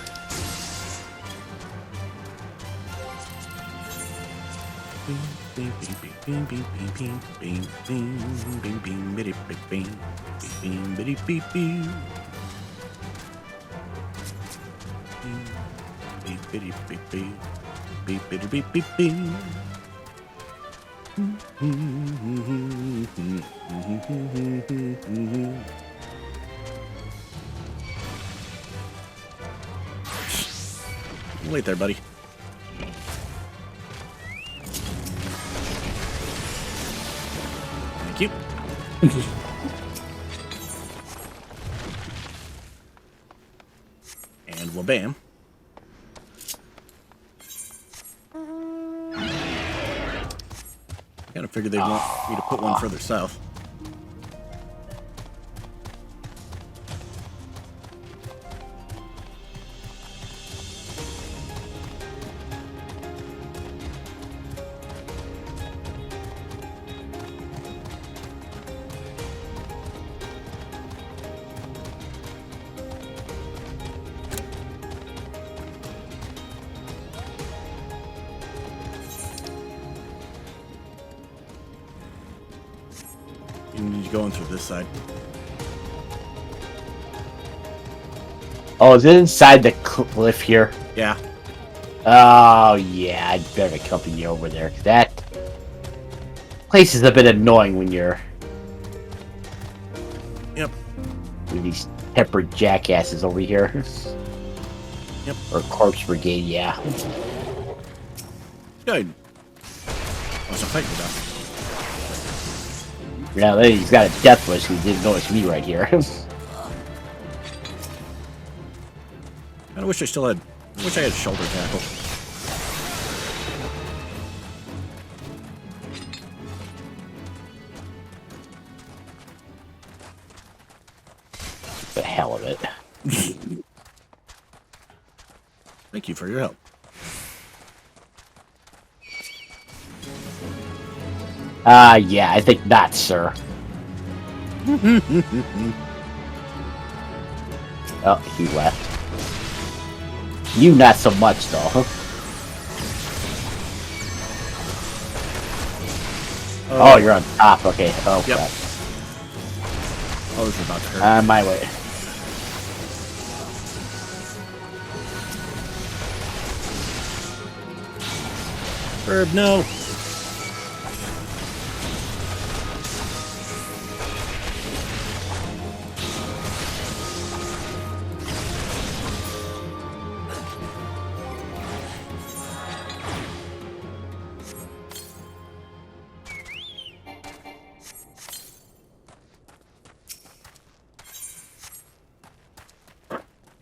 Wait there, buddy. Thank you. And wha-bam. Kind of figured they'd want me to put one further south. You're going through this side. Oh, is it inside the cliff here? Yeah. Oh, yeah, I'd better accompany you over there, 'cause that place is a bit annoying when you're Yep. with these tempered jackasses over here. Yep. Or Corpse Brigade, yeah. Good. Wasn't fighting with that. Now that he's got a death wish, he didn't notice me right here. I wish I still had. I wish I had shoulder tackle. The hell of it. Thank you for your help. Yeah, I think not, sir. Oh, he left. You not so much, though. Oh, you're on top. Okay. Oh, Yep. crap. Oh, this is about to hurt. My way. Herb, no.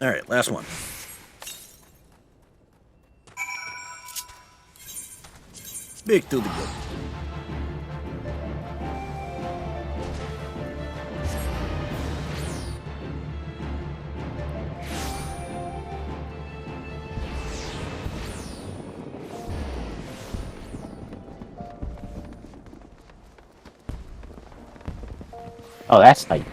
All right, last one. Big to the good. Oh, that's like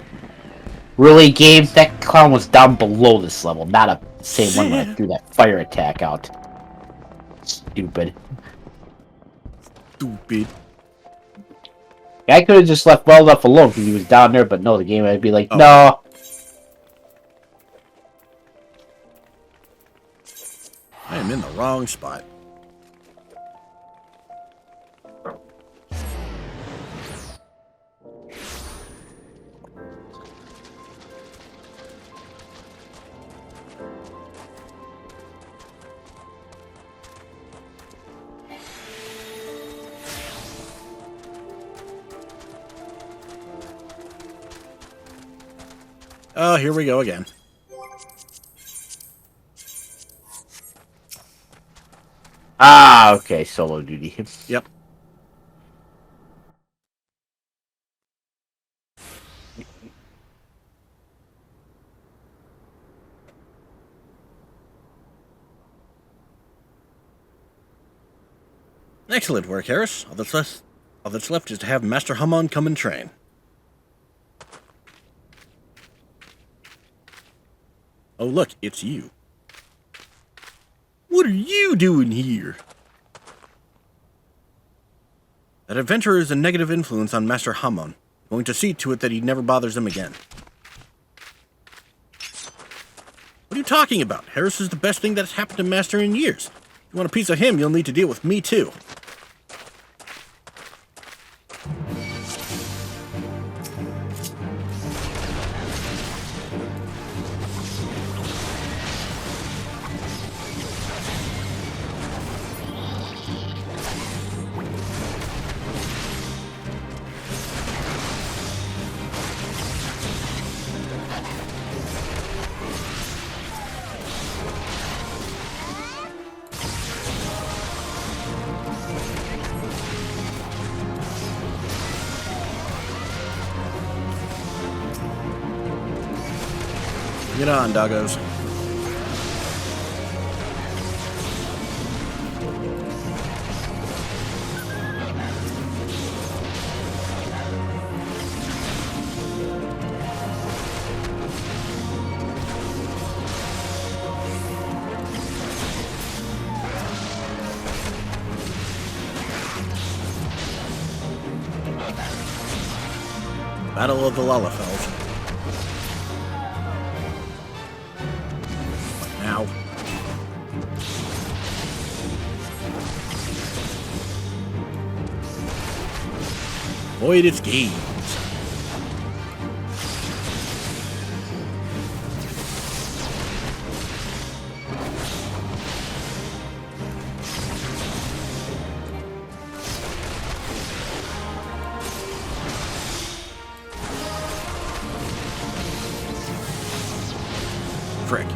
really game. That clown was down below this level, not a same one when I threw that fire attack out. Stupid. Stupid. I could have just left well enough alone because he was down there, but no, the game I'd be like, Oh. no. I am in the wrong spot. Oh, here we go again. Ah, okay, solo duty. Yep. Excellent work, Harris. All that's left is to have Master Hammond come and train. Oh, look, it's you. What are you doing here? That adventurer is a negative influence on Master Hammond. Going to see to it that he never bothers him again. What are you talking about? Harris is the best thing that's happened to Master in years. If you want a piece of him, you'll need to deal with me too. Get on, doggos. Battle of the Lalafels. Now. Avoid its gaze. Frick.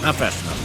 Not fast enough.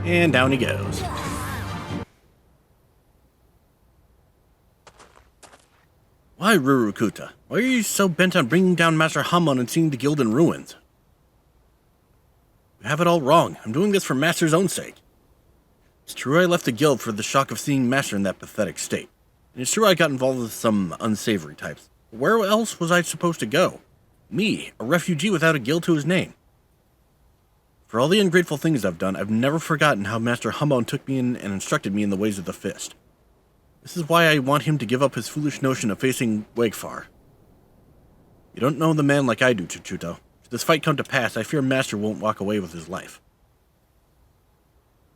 And down he goes. Why, Rurukuta? Why are you so bent on bringing down Master Hammon and seeing the guild in ruins? You have it all wrong. I'm doing this for Master's own sake. It's true I left the guild for the shock of seeing Master in that pathetic state. And it's true I got involved with some unsavory types. But where else was I supposed to go? Me, a refugee without a guild to his name. For all the ungrateful things I've done, I've never forgotten how Master Hammon took me in and instructed me in the ways of the fist. This is why I want him to give up his foolish notion of facing Wegfar. You don't know the man like I do, Chuchuto. If this fight come to pass, I fear Master won't walk away with his life.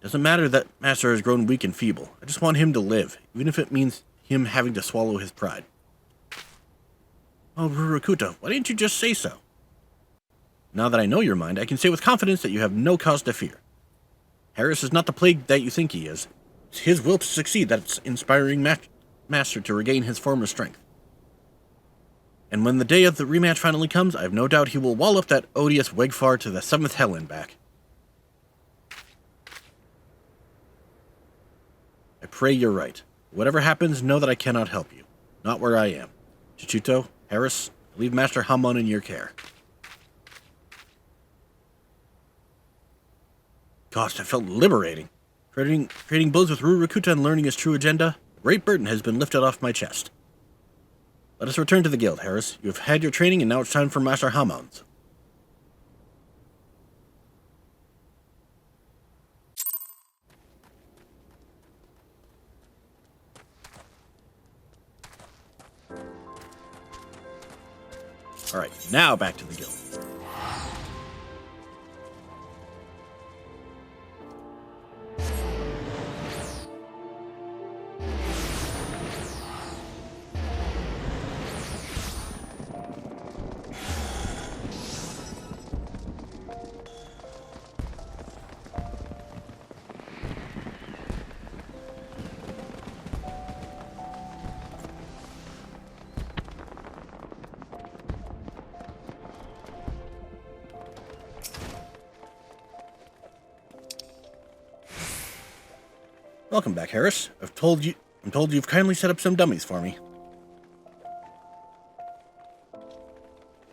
Doesn't matter that Master has grown weak and feeble. I just want him to live, even if it means him having to swallow his pride. Oh, Rurukuta, why didn't you just say so? Now that I know your mind, I can say with confidence that you have no cause to fear. Harris is not the plague that you think he is. It's his will to succeed that's inspiring Master to regain his former strength. And when the day of the rematch finally comes, I have no doubt he will wall up that odious Wegfar to the 7th hell and back. I pray you're right. Whatever happens, know that I cannot help you. Not where I am. Chuchuto, Harris, leave Master Hammon in your care. Gosh, I felt liberating. Trading blows with Rurukuta and learning his true agenda, a great burden has been lifted off my chest. Let us return to the guild, Harris. You have had your training, and now it's time for Master Hammon's. Alright, now back to the guild. Welcome back, I'm told you've kindly set up some dummies for me.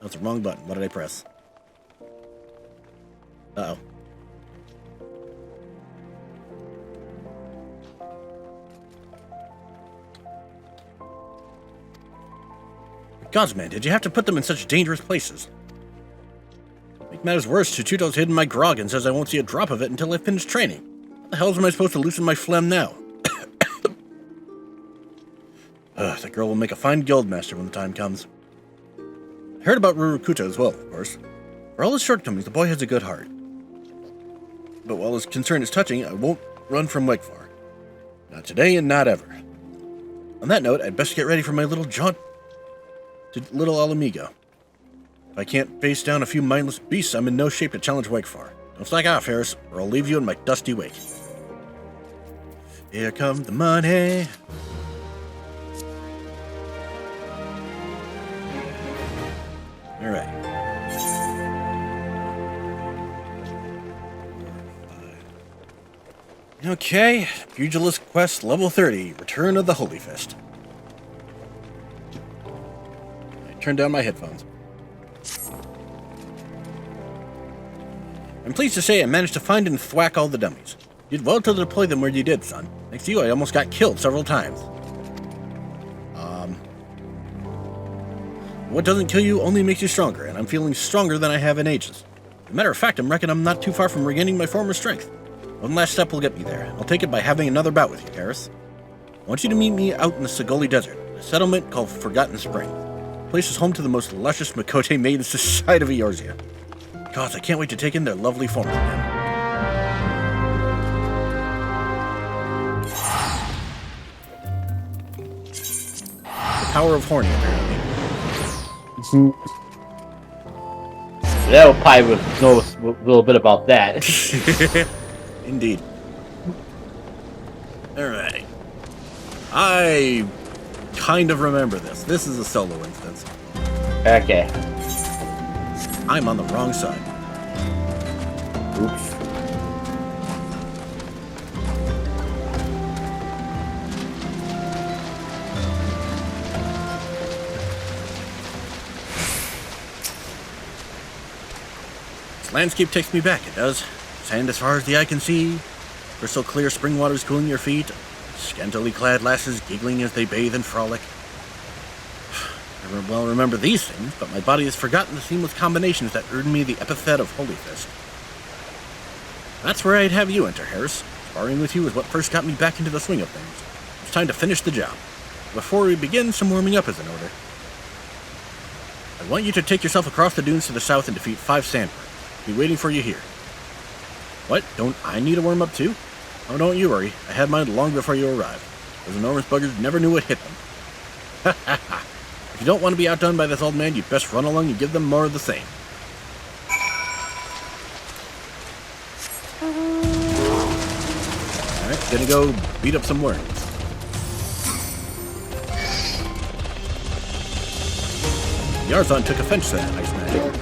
That's the wrong button. What did I press? Uh-oh. Gods, man, did you have to put them in such dangerous places? Make matters worse, Chuchuto's hidden my grog and says I won't see a drop of it until I finish training. How the hell am I supposed to loosen my phlegm now? That girl will make a fine guildmaster when the time comes. I heard about Rurukuta as well, of course. For all his shortcomings, the boy has a good heart. But while his concern is touching, I won't run from Wegfar. Not today and not ever. On that note, I'd best get ready for my little jaunt to Little Alamigo. If I can't face down a few mindless beasts, I'm in no shape to challenge Wegfar. Don't slack off, Harris, or I'll leave you in my dusty wake. Here comes the money. All right. Okay, Pugilist Quest Level 30, Return of the Holy Fist. I turned down my headphones. I'm pleased to say I managed to find and thwack all the dummies. You did well to deploy them where you did, son. Thanks to you, I almost got killed several times. What doesn't kill you only makes you stronger, and I'm feeling stronger than I have in ages. As a matter of fact, I'm reckoning I'm not too far from regaining my former strength. One last step will get me there. I'll take it by having another bout with you, Harris. I want you to meet me out in the Sagoli Desert, a settlement called Forgotten Spring. The place is home to the most luscious Makote maidens this side of Eorzea. Gods, I can't wait to take in their lovely forms again. The power of horny, apparently. That'll probably know a little bit about that. Indeed. Alright. I kind of remember this. This is a solo instance. Okay. I'm on the wrong side. Oops. This landscape takes me back, it does. Sand as far as the eye can see, crystal clear spring waters cooling your feet, scantily clad lasses giggling as they bathe and frolic. I well remember these things, but my body has forgotten the seamless combinations that earned me the epithet of Holy Fist. That's where I'd have you enter, Harris. Sparring with you is what first got me back into the swing of things. It's time to finish the job. Before we begin, some warming up is in order. I want you to take yourself across the dunes to the south and defeat 5 sandbirds. I'll be waiting for you here. What? Don't I need a warm-up too? Oh, don't you worry. I had mine long before you arrived. Those enormous buggers never knew what hit them. Ha ha ha. If you don't want to be outdone by this old man, you'd best run along and give them more of the same. Alright, gonna go beat up some worms. Yarzon took offense to that ice magic.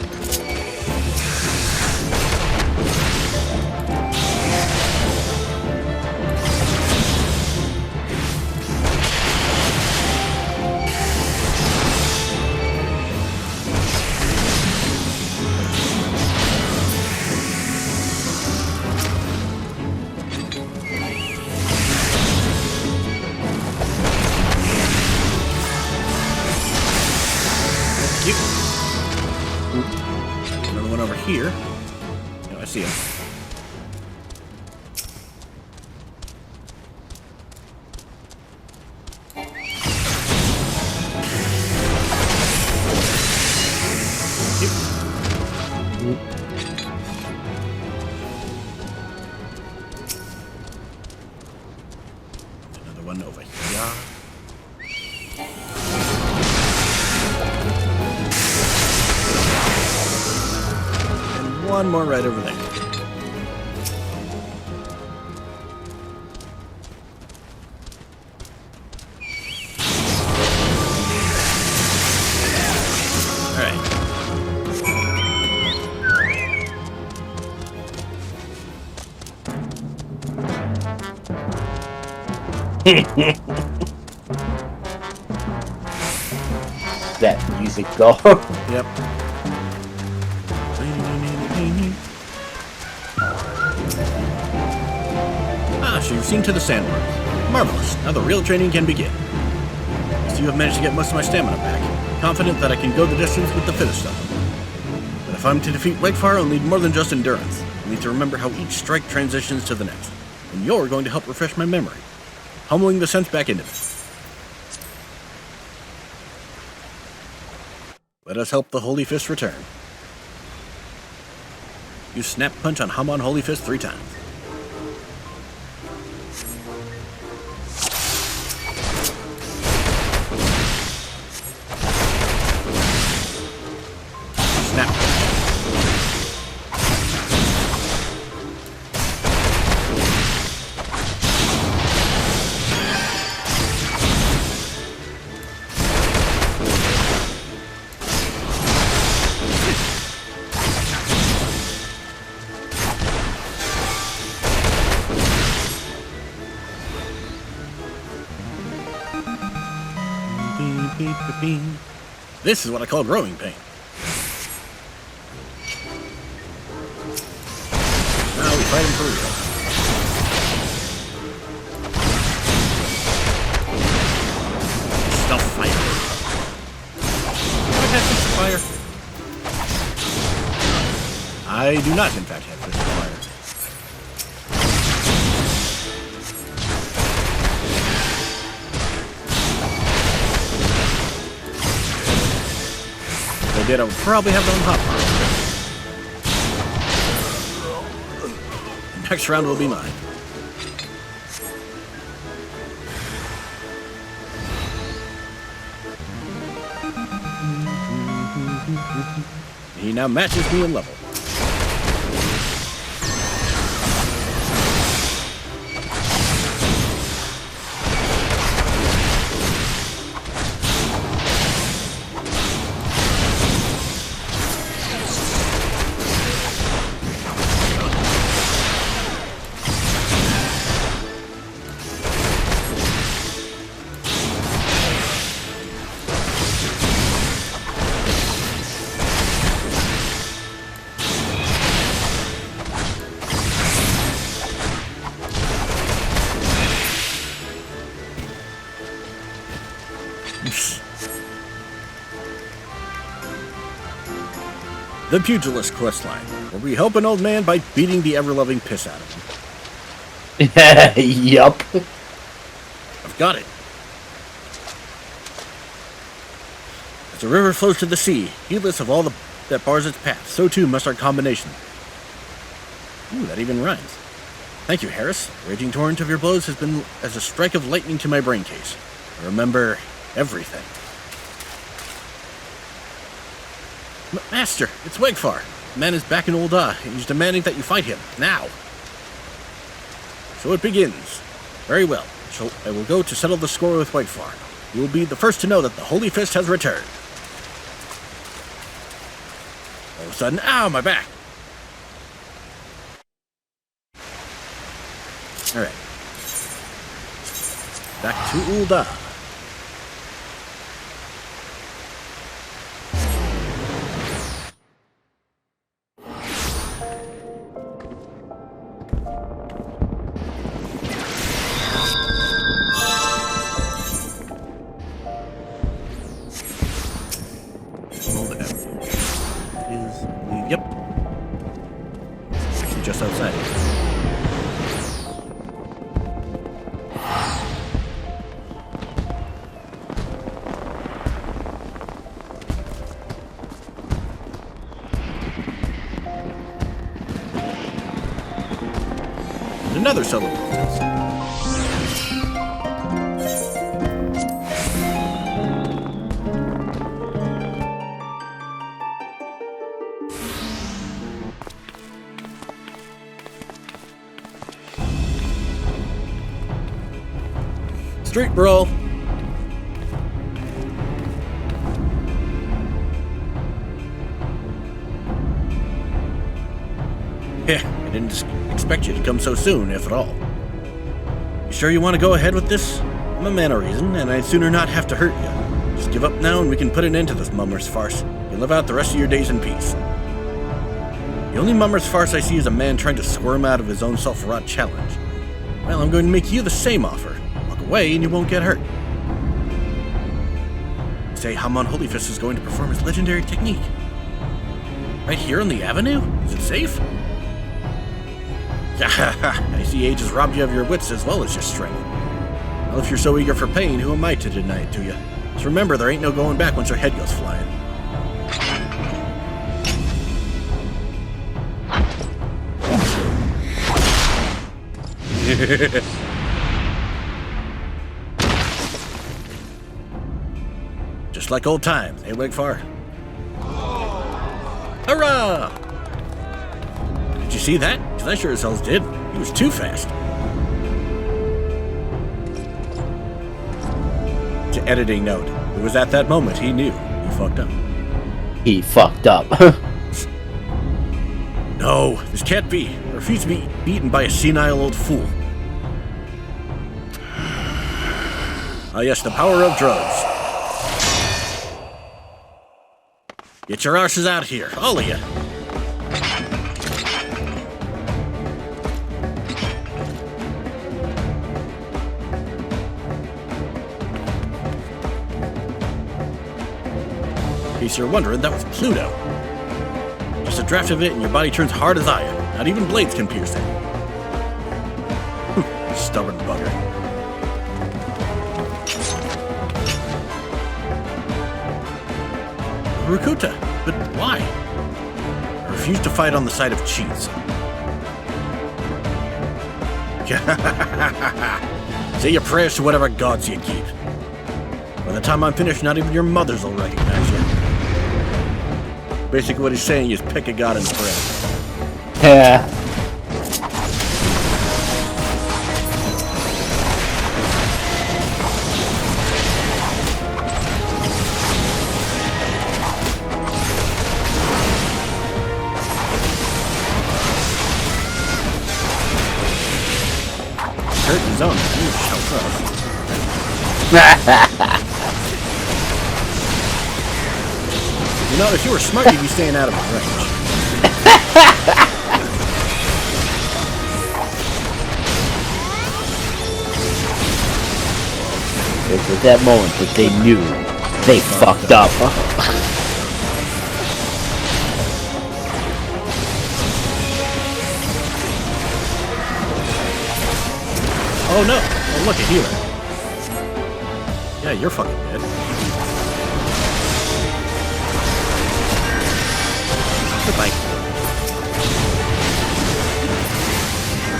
Another one over here. Oh, I see him. one over here. And one more right over there. That music go. Yep. Ah, so you've seen to the sandworms. Marvelous. Now the real training can begin. So you have managed to get most of my stamina back. Confident that I can go the distance with the fittest of them. But if I'm to defeat Wakefire, I'll need more than just endurance. I need to remember how each strike transitions to the next. And you're going to help refresh my memory, pummeling the sense back into me. Let us help the Holy Fist return. Use Snap Punch on Hamon Holy Fist 3 times. Snap Punch. This is what I call growing pain. Now we fight him for real. Stuff fire. Do I have fist fire? I do not, in fact, have fist fire. If I did, I would probably have it on hot bar. Next round will be mine. He now matches me in level. The Pugilist questline, where we help an old man by beating the ever-loving piss out of him. Yup. I've got it. As the river flows to the sea, heedless of all that bars its path, so too must our combination. Ooh, that even rhymes. Thank you, Harris. The raging torrent of your blows has been as a strike of lightning to my brain case. I remember everything. Master, it's Wakefire. The man is back in Old and he's demanding that you fight him, now. So it begins. Very well. I will go to settle the score with Wakefire. You will be the first to know that the Holy Fist has returned. All of a sudden, ow, my back! Alright. Back to Ul'dah. Yep. Actually, just outside. And another solo protest. Street brawl. Yeah, I didn't expect you to come so soon, if at all. You sure you want to go ahead with this? I'm a man of reason, and I'd sooner not have to hurt you. Just give up now and we can put an end to this mummer's farce. You'll live out the rest of your days in peace. The only mummer's farce I see is a man trying to squirm out of his own self-wrought challenge. Well, I'm going to make you the same offer. Walk away and you won't get hurt. Say Hamon Holyfist is going to perform his legendary technique. Right here on the avenue? Is it safe? I see age has robbed you of your wits as well as your strength. Well, if you're so eager for pain, who am I to deny it to you? Just remember, there ain't no going back once your head goes flying. Just like old times, eh, Wigfar? Hurrah! Did you see that? Because I sure as hell did. He was too fast. To editing note, it was at that moment he knew he fucked up. He fucked up. No, this can't be. I refuse to be beaten by a senile old fool. Ah yes, the power of drugs. Get your arses out here, all of you. In case you're wondering, that was Pluto. Just a draft of it and your body turns hard as iron. Not even blades can pierce it. Stubborn bugger. Rukuta, but why? I refuse to fight on the side of cheats. Say your prayers to whatever gods you keep. By the time I'm finished, not even your mothers will recognize you. Basically what he's saying is pick a god and pray. Yeah. Hurt his own. You know, if you were smart, you'd be staying out of his range. It was at that moment that they knew they fucked up. Oh no! Oh look, a healer. Yeah, you're fucking dead. Goodbye.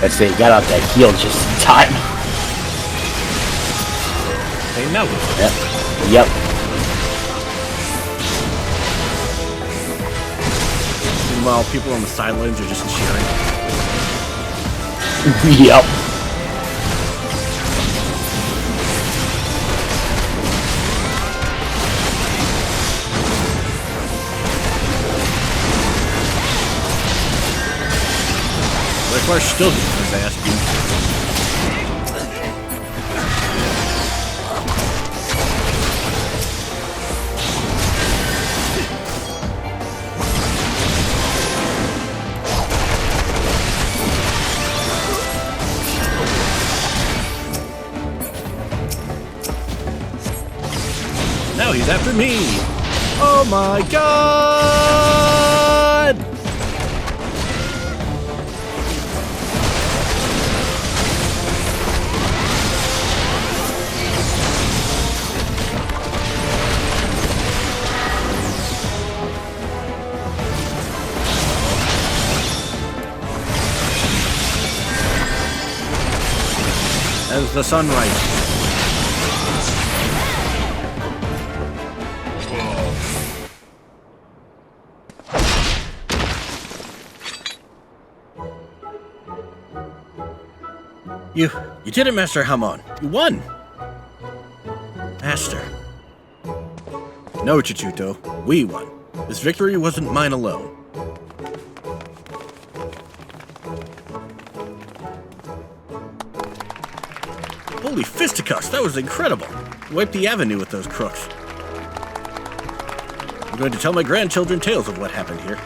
That's it, got out that heal just in time. Hey, now Yep. Yep. Meanwhile, people on the sidelines are just cheering. Yep. We're still getting his ass beat. Now he's after me. Oh my god! As the sun rises. You did it, Master Hamon. You won. Master. No, Chichuto. We won. This victory wasn't mine alone. Holy fisticuffs, that was incredible! Wiped the avenue with those crooks. I'm going to tell my grandchildren tales of what happened here.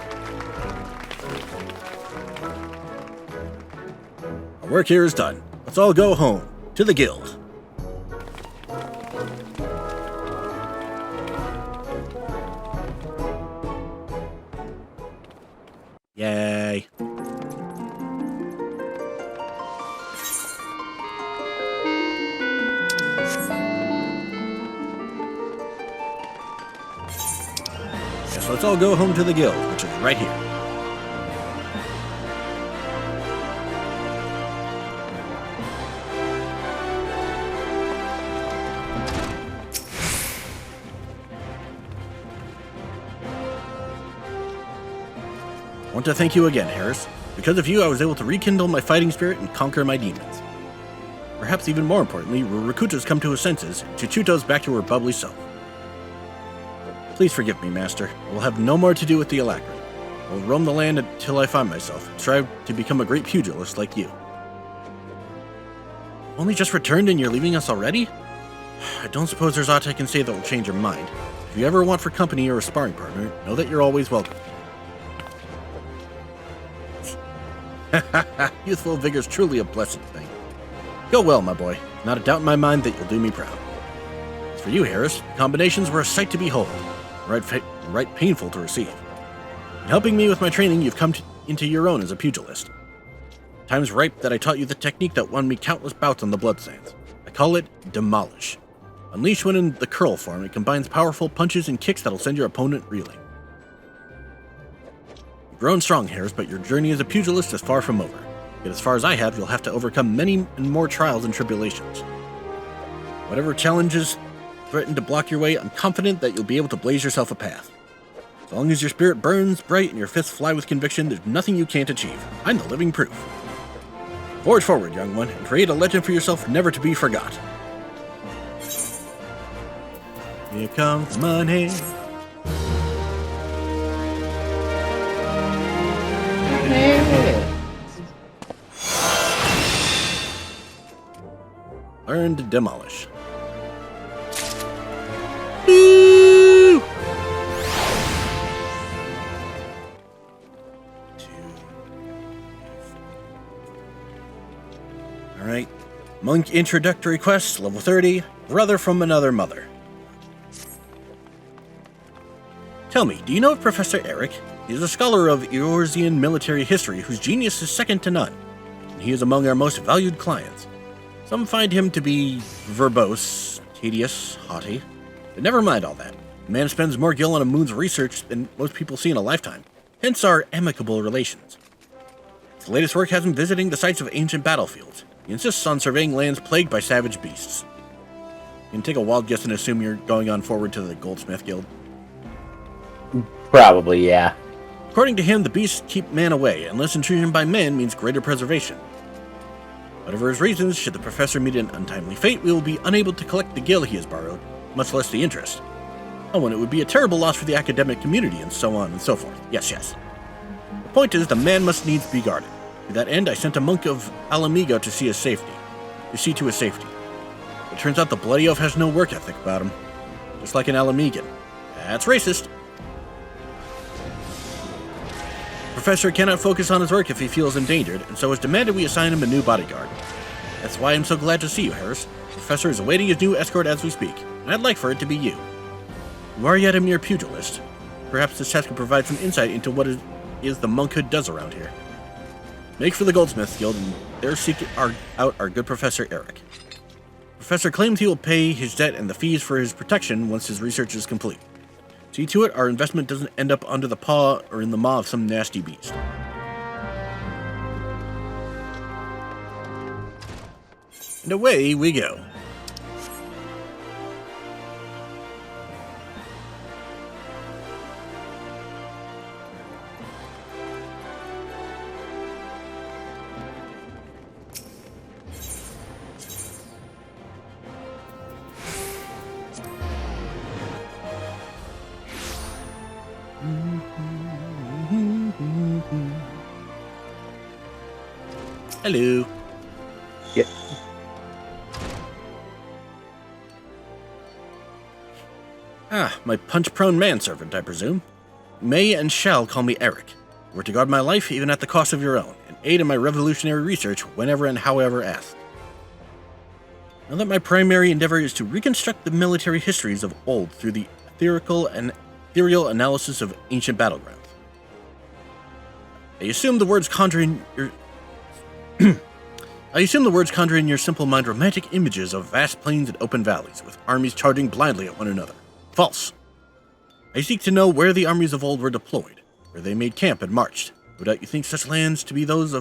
Our work here is done. Let's all go home. To the guild. Yay. Yes, let's all go home to the guild, which is right here. I want to thank you again, Harris. Because of you, I was able to rekindle my fighting spirit and conquer my demons. Perhaps even more importantly, Rakuta's come to his senses, and Chichuto's back to her bubbly self. Please forgive me, Master. I will have no more to do with the Alacrity. I will roam the land until I find myself, and strive to become a great pugilist like you. Only just returned and you're leaving us already? I don't suppose there's aught I can say that will change your mind. If you ever want for company or a sparring partner, know that you're always welcome. Youthful vigor's truly a blessed thing. Go well, my boy. Not a doubt in my mind that you'll do me proud. As for you, Harris, combinations were a sight to behold. Right painful to receive. In helping me with my training, you've come into your own as a pugilist. Time's ripe that I taught you the technique that won me countless bouts on the bloodsands. I call it Demolish. Unleashed when in the curl form, it combines powerful punches and kicks that'll send your opponent reeling. Grown strong, Harris, but your journey as a pugilist is far from over. Yet as far as I have, you'll have to overcome many and more trials and tribulations. Whatever challenges threaten to block your way, I'm confident that you'll be able to blaze yourself a path. As long as your spirit burns bright and your fists fly with conviction, there's nothing you can't achieve. I'm the living proof. Forge forward, young one, and create a legend for yourself never to be forgot. Here comes money. Learn to demolish. Woo! Alright. Monk introductory quest, level 30. Brother from another mother. Tell me, do you know of Professor Eric? He is a scholar of Eorzean military history whose genius is second to none, and he is among our most valued clients. Some find him to be verbose, tedious, haughty, but never mind all that. The man spends more gil on a moon's research than most people see in a lifetime, hence our amicable relations. His latest work has him visiting the sites of ancient battlefields. He insists on surveying lands plagued by savage beasts. You can take a wild guess and assume you're going on forward to the Goldsmith Guild. Probably, yeah. According to him, the beasts keep man away, and less intrusion by men means greater preservation. Whatever his reasons, should the professor meet an untimely fate, we will be unable to collect the gil he has borrowed, much less the interest. Oh, and it would be a terrible loss for the academic community, and so on and so forth. Yes. The point is, the man must needs be guarded. To that end, I sent a monk of Alamigo to see to his safety. It turns out the bloody oaf has no work ethic about him. Just like an Alamigan. That's racist. Professor cannot focus on his work if he feels endangered, and so has demanded we assign him a new bodyguard. That's why I'm so glad to see you, Harris. The Professor is awaiting his new escort as we speak, and I'd like for it to be you. You are yet a mere pugilist. Perhaps this test could provide some insight into what it is the monkhood does around here. Make for the Goldsmiths Guild, and there seek out our good Professor Eric. Professor claims he will pay his debt and the fees for his protection once his research is complete. See to it our investment doesn't end up under the paw or in the maw of some nasty beast. And away we go. Hello. Yep. Ah, my punch-prone manservant, I presume. May and shall call me Eric. You were to guard my life even at the cost of your own, and aid in my revolutionary research whenever and however asked. Now that my primary endeavor is to reconstruct the military histories of old through the ethereal analysis of ancient battlegrounds. I assume the words conjure in your simple mind romantic images of vast plains and open valleys, with armies charging blindly at one another. False. I seek to know where the armies of old were deployed, where they made camp and marched. No doubt you think such lands to be those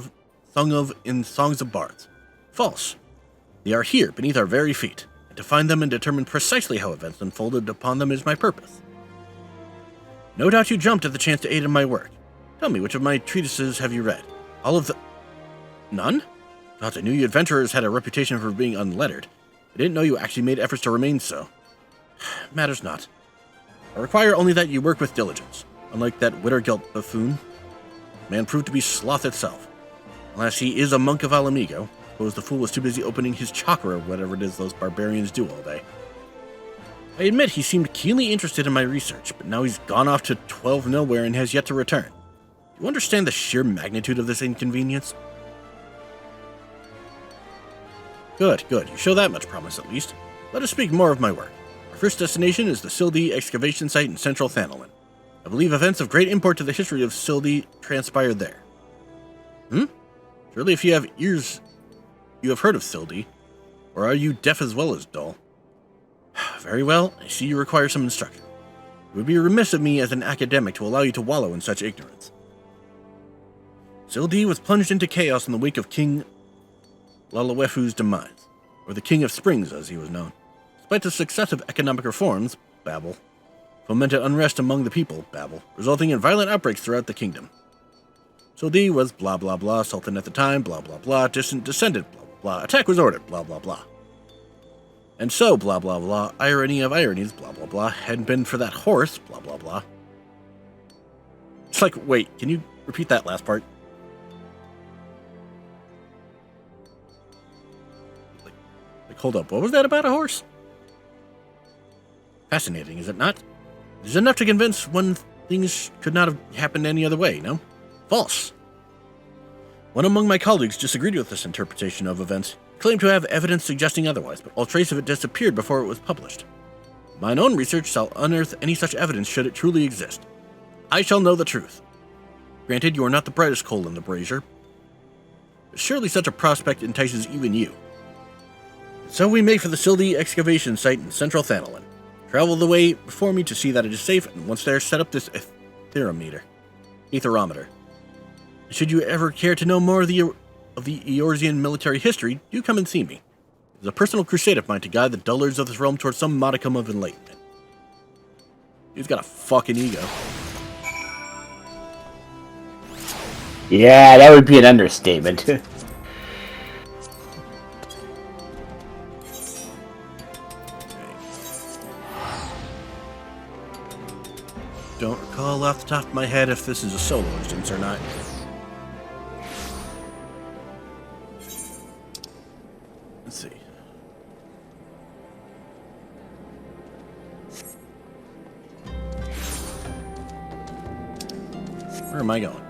sung of in songs of bards. False. They are here, beneath our very feet, and to find them and determine precisely how events unfolded upon them is my purpose. No doubt you jumped at the chance to aid in my work. Tell me, which of my treatises have you read? All of the... None? Thought I knew you adventurers had a reputation for being unlettered. I didn't know you actually made efforts to remain so. Matters not. I require only that you work with diligence. Unlike that Wittergelt buffoon, man proved to be sloth itself. Unless he is a monk of Alamigo, I suppose the fool was too busy opening his chakra or whatever it is those barbarians do all day. I admit he seemed keenly interested in my research, but now he's gone off to 12 nowhere and has yet to return. Do you understand the sheer magnitude of this inconvenience? Good. You show that much promise at least. Let us speak more of my work. Our first destination is the XIV excavation site in central Thanolin. I believe events of great import to the history of XIV transpired there. Surely if you have ears, you have heard of XIV. Or are you deaf as well as dull? Very well, I see you require some instruction. It would be remiss of me as an academic to allow you to wallow in such ignorance. XIV was plunged into chaos in the wake of King Lalawefu's demise, or the King of Springs as he was known. Despite the successive economic reforms, Babel, fomented unrest among the people, Babel, resulting in violent outbreaks throughout the kingdom. XIV was blah blah blah, Sultan at the time, blah blah blah, distant descendant, blah blah blah, attack was ordered, blah blah blah. And so, blah blah blah, irony of ironies, blah blah blah, hadn't been for that horse, blah blah blah. It's like, wait, can you repeat that last part? Hold up, what was that about a horse? Fascinating, is it not? It is enough to convince one things could not have happened any other way, no? False. One among my colleagues disagreed with this interpretation of events, claimed to have evidence suggesting otherwise, but all trace of it disappeared before it was published. Mine own research shall unearth any such evidence should it truly exist. I shall know the truth. Granted, you are not the brightest coal in the brazier, but surely such a prospect entices even you. So we make for the XIV excavation site in central Thanolin. Travel the way before me to see that it is safe, and once there, set up this aetherometer. Should you ever care to know more of the Eorzean military history, do come and see me. It is a personal crusade of mine to guide the dullards of this realm towards some modicum of enlightenment. He's got a fucking ego. Yeah, that would be an understatement. Don't recall off the top of my head if this is a solo instance or not. Let's see. Where am I going?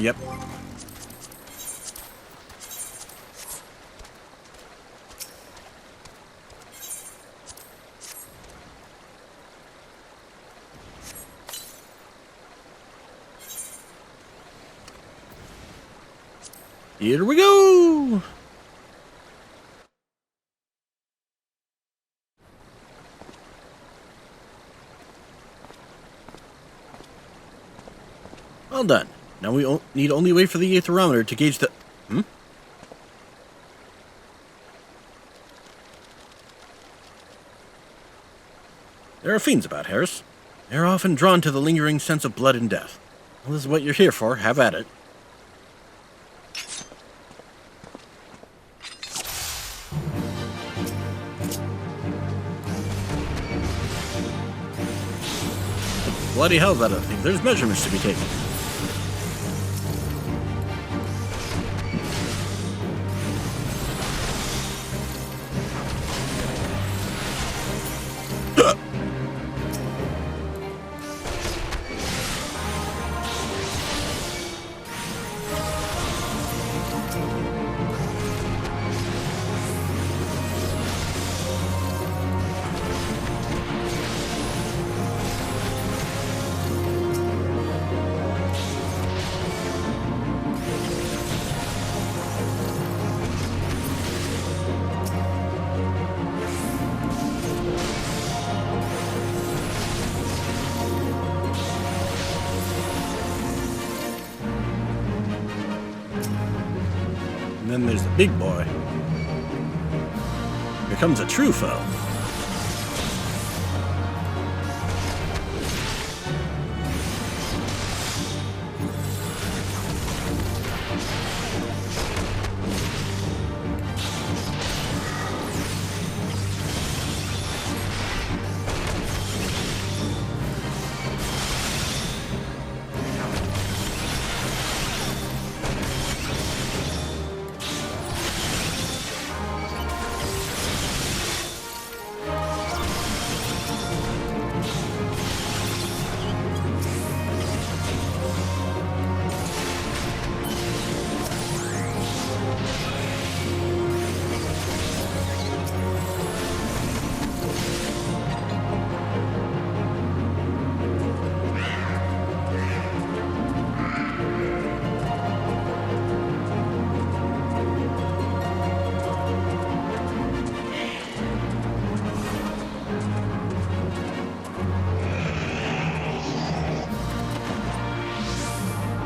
Yep. Here we go! Well done. Now we need only wait for the aetherometer to gauge the... There are fiends about, Harris. They're often drawn to the lingering sense of blood and death. Well, this is what you're here for. Have at it. Bloody hell, that other thing. There's measurements to be taken. And then there's the big boy. Here comes a true foe.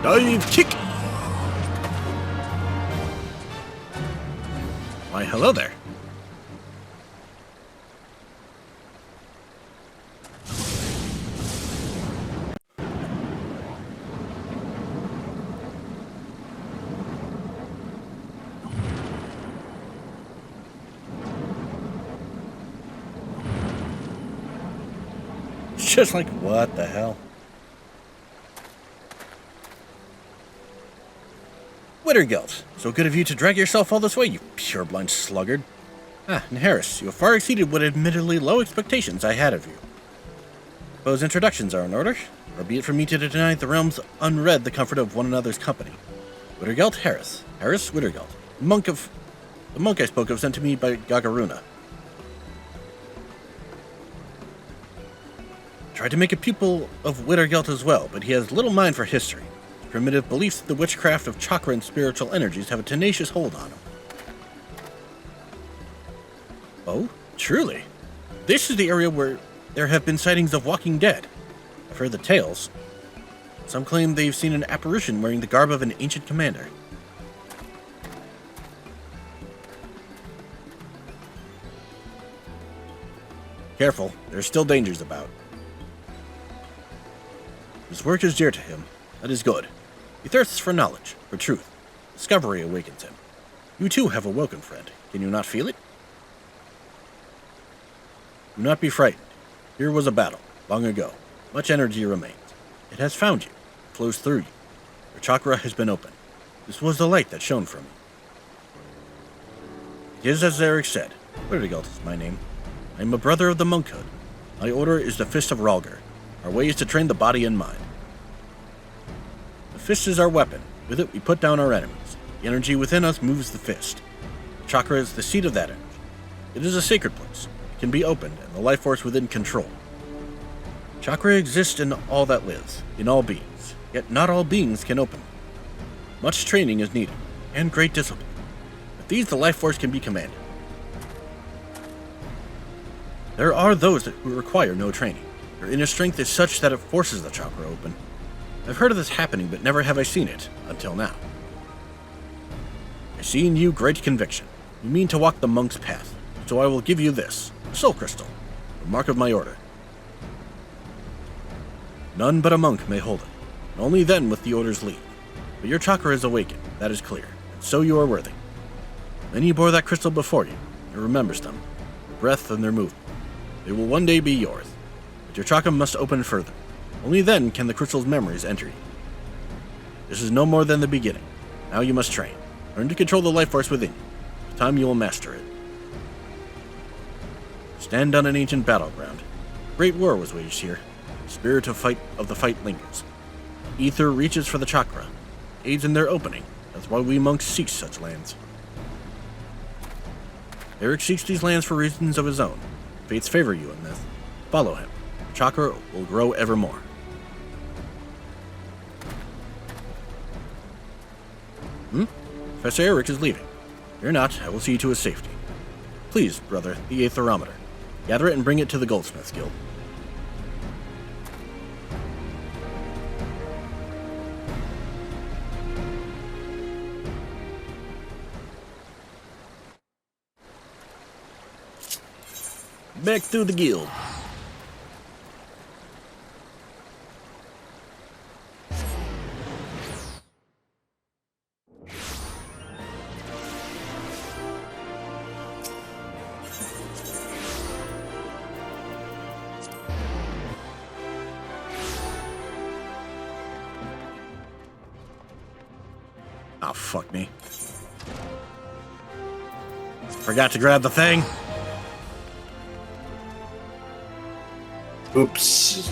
Dive kick! Why, hello there. It's just like, what the hell? Wittergelt, so good of you to drag yourself all this way, you purblind sluggard. Ah, and Harris, you have far exceeded what admittedly low expectations I had of you. Suppose introductions are in order, or be it for me to deny the realms unread the comfort of one another's company. Wittergelt Harris, Harris Wittergelt, the monk I spoke of sent to me by Gagaruna. Tried to make a pupil of Wittergelt as well, but he has little mind for history. Primitive beliefs that the witchcraft of chakra and spiritual energies have a tenacious hold on him. Oh, truly? This is the area where there have been sightings of walking dead. I've heard the tales. Some claim they've seen an apparition wearing the garb of an ancient commander. Careful, there's still dangers about. His work is dear to him. That is good. He thirsts for knowledge, for truth. Discovery awakens him. You too have awoken, friend. Can you not feel it? Do not be frightened. Here was a battle, long ago. Much energy remains. It has found you. It flows through you. Your chakra has been opened. This was the light that shone from you. It is as Eric said. Wittergelt is my name. I am a brother of the monkhood. My order is the Fist of Ralgar. Our way is to train the body and mind. The fist is our weapon. With it, we put down our enemies. The energy within us moves the fist. The chakra is the seat of that energy. It is a sacred place. It can be opened, and the life force within control. Chakra exists in all that lives, in all beings. Yet not all beings can open them. Much training is needed, and great discipline. With these, the life force can be commanded. There are those who require no training. Their inner strength is such that it forces the chakra open. I've heard of this happening, but never have I seen it, until now. I see in you great conviction. You mean to walk the monk's path, so I will give you this, a soul crystal, the mark of my order. None but a monk may hold it, and only then with the order's leave. But your chakra is awakened, that is clear, and so you are worthy. Many bore that crystal before you, and remembers them, their breath and their movement. They will one day be yours, but your chakra must open further. Only then can the crystal's memories enter you. This is no more than the beginning. Now you must train. Learn to control the life force within you. With time you will master it. Stand on an ancient battleground. A great war was waged here. The spirit of the fight lingers. Ether reaches for the chakra, aids in their opening. That's why we monks seek such lands. Eric seeks these lands for reasons of his own. Fates favor you in this. Follow him. Chakra will grow ever more. Professor Eric is leaving. Fear not, I will see to his safety. Please, brother, the aetherometer. Gather it and bring it to the Goldsmiths Guild. Back through the guild. Oh, fuck me. Forgot to grab the thing. Oops.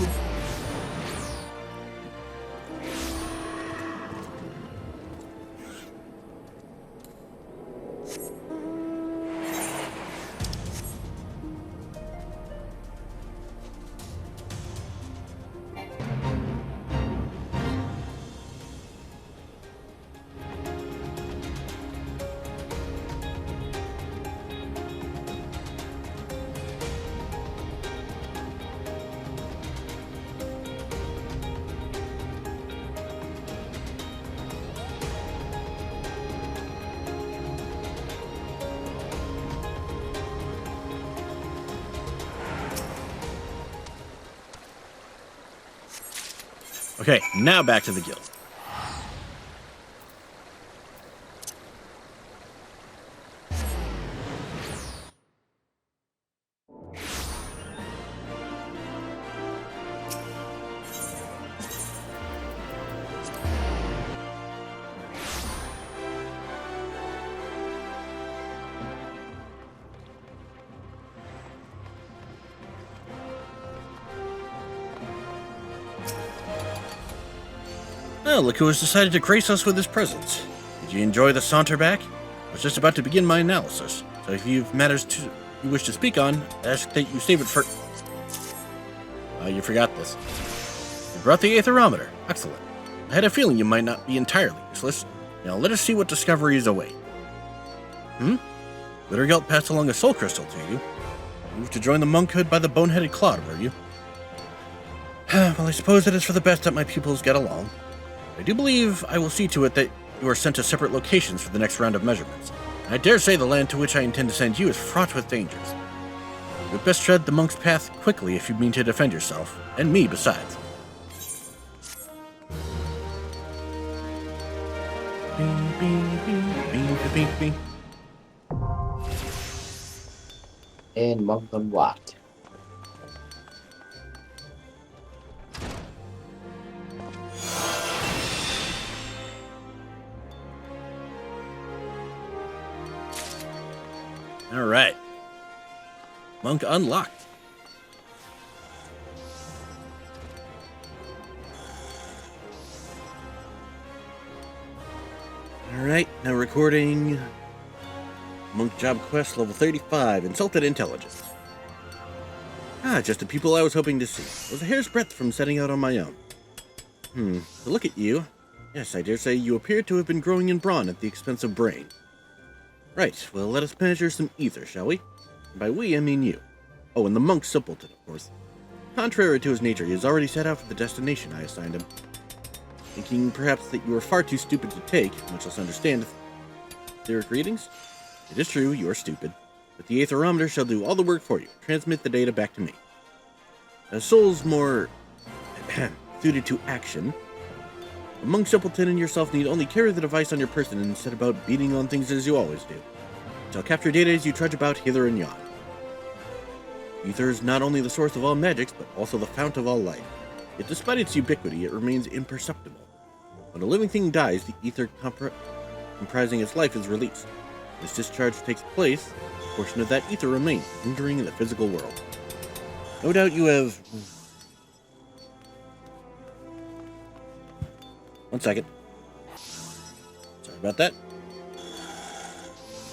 Okay, now back to the guild. Well, look who has decided to grace us with his presence. Did you enjoy the saunter back? I was just about to begin my analysis, so if you've matters you wish to speak on, I ask that you save it for... you forgot this. You brought the aetherometer. Excellent. I had a feeling you might not be entirely useless. Now let us see what discoveries await. Glittergelt passed along a soul crystal to you. Moved to join the monkhood by the boneheaded Claude, were you? Well, I suppose it is for the best that my pupils get along. I do believe I will see to it that you are sent to separate locations for the next round of measurements. I dare say the land to which I intend to send you is fraught with dangers. You had best tread the monk's path quickly if you mean to defend yourself, and me besides. And monk unlocked. All right. Monk unlocked. All right, now recording Monk Job Quest level 35, Insulted Intelligence. Just the people I was hoping to see. I was a hair's breadth from setting out on my own. To look at you. Yes, I dare say you appear to have been growing in brawn at the expense of brain. Right, well, let us measure some ether, shall we? And by we, I mean you. Oh, and the monk simpleton, of course. Contrary to his nature, he has already set out for the destination I assigned him. thinking perhaps that you are far too stupid to take, much less understand etheric readings? It is true, you are stupid, but the aetherometer shall do all the work for you. Transmit the data back to me. As souls more suited to action, a monk simpleton and yourself need only carry the device on your person and set about beating on things as you always do. It shall capture data as you trudge about hither and yon. Ether is not only the source of all magics, but also the fount of all life. Yet despite its ubiquity, it remains imperceptible. When a living thing dies, the ether comprising its life is released. This discharge takes place, a portion of that ether remains, lingering in the physical world. No doubt you have... One second. Sorry about that.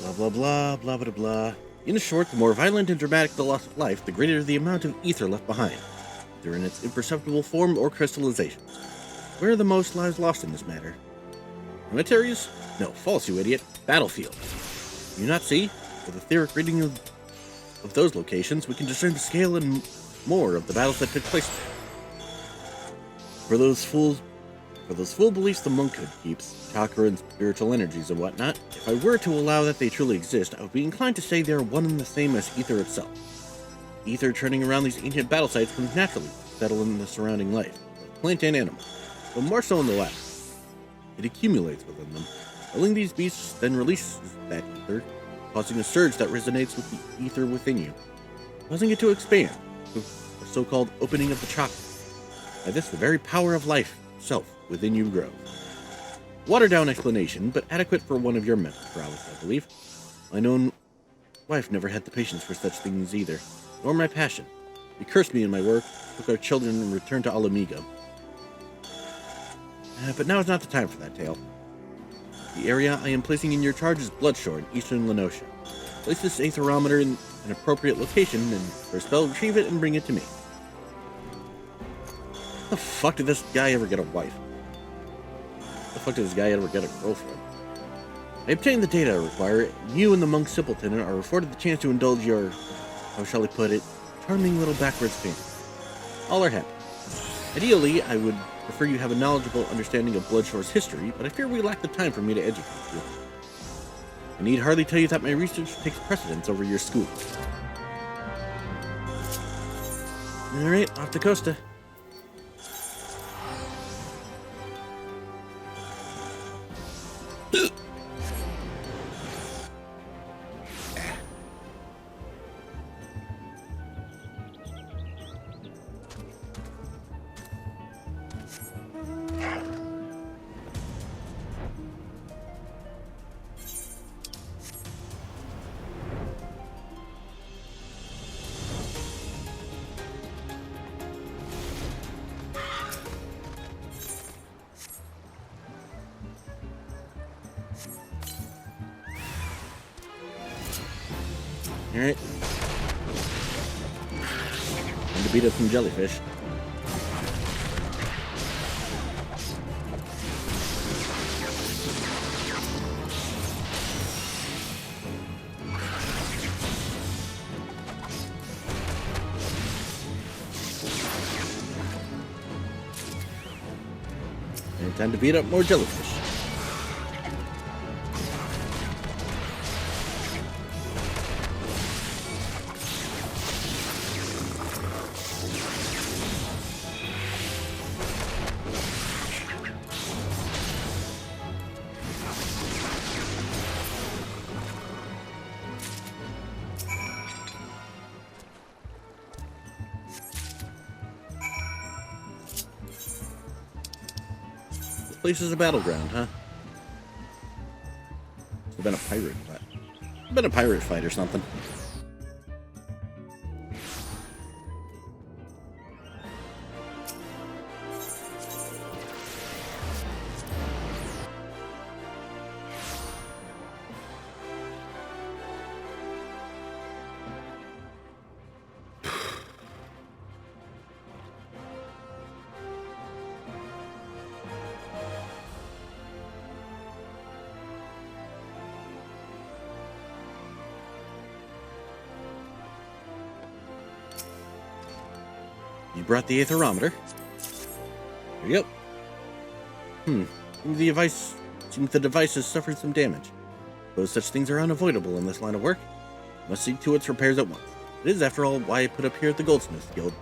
Blah, blah, blah, blah, blah, blah. In short, the more violent and dramatic the loss of life, the greater the amount of ether left behind, either in its imperceptible form or crystallization. Where are the most lives lost in this matter? Cemeteries? No, false, you idiot. Battlefield. Do you not see? With a etheric reading of those locations, we can discern the scale and more of the battles that took place there. For those fool beliefs the monkhood keeps, chakra and spiritual energies and whatnot, if I were to allow that they truly exist, I would be inclined to say they are one and the same as ether itself. Ether turning around these ancient battle sites comes naturally to settle in the surrounding life, both plant and animal, but more so in the latter. It accumulates within them, filling these beasts, then releases that ether, causing a surge that resonates with the ether within you, causing it to expand, a so-called opening of the chakra. By this, the very power of life itself within you grows. Watered-down explanation, but adequate for one of your mental prowess, I believe. My own wife never had the patience for such things either, nor my passion. He cursed me in my work, took our children, and returned to Alamigo. But now is not the time for that tale. The area I am placing in your charge is Bloodshore in eastern Lenosha. Place this aetherometer in an appropriate location, and for a spell, retrieve it and bring it to me. How the fuck did this guy ever get a wife? How the fuck did this guy ever get a girlfriend? I obtained the data I require, and you and the monk simpleton are afforded the chance to indulge your, how shall I put it, charming little backwards fancy. All are happy. Ideally, I would prefer you have a knowledgeable understanding of Bloodshore's history, but I fear we lack the time for me to educate you. I need hardly tell you that my research takes precedence over your school. Alright, off to Costa. Alright. Time to beat up some jellyfish. And time to beat up more jellyfish. Place is a battleground, huh? It's been a pirate fight. It's been a pirate fight or something. You brought the aetherometer. Here you go. Seems the device has suffered some damage. Though such things are unavoidable in this line of work, I must see to its repairs at once. It is, after all, why I put up here at the Goldsmiths Guild.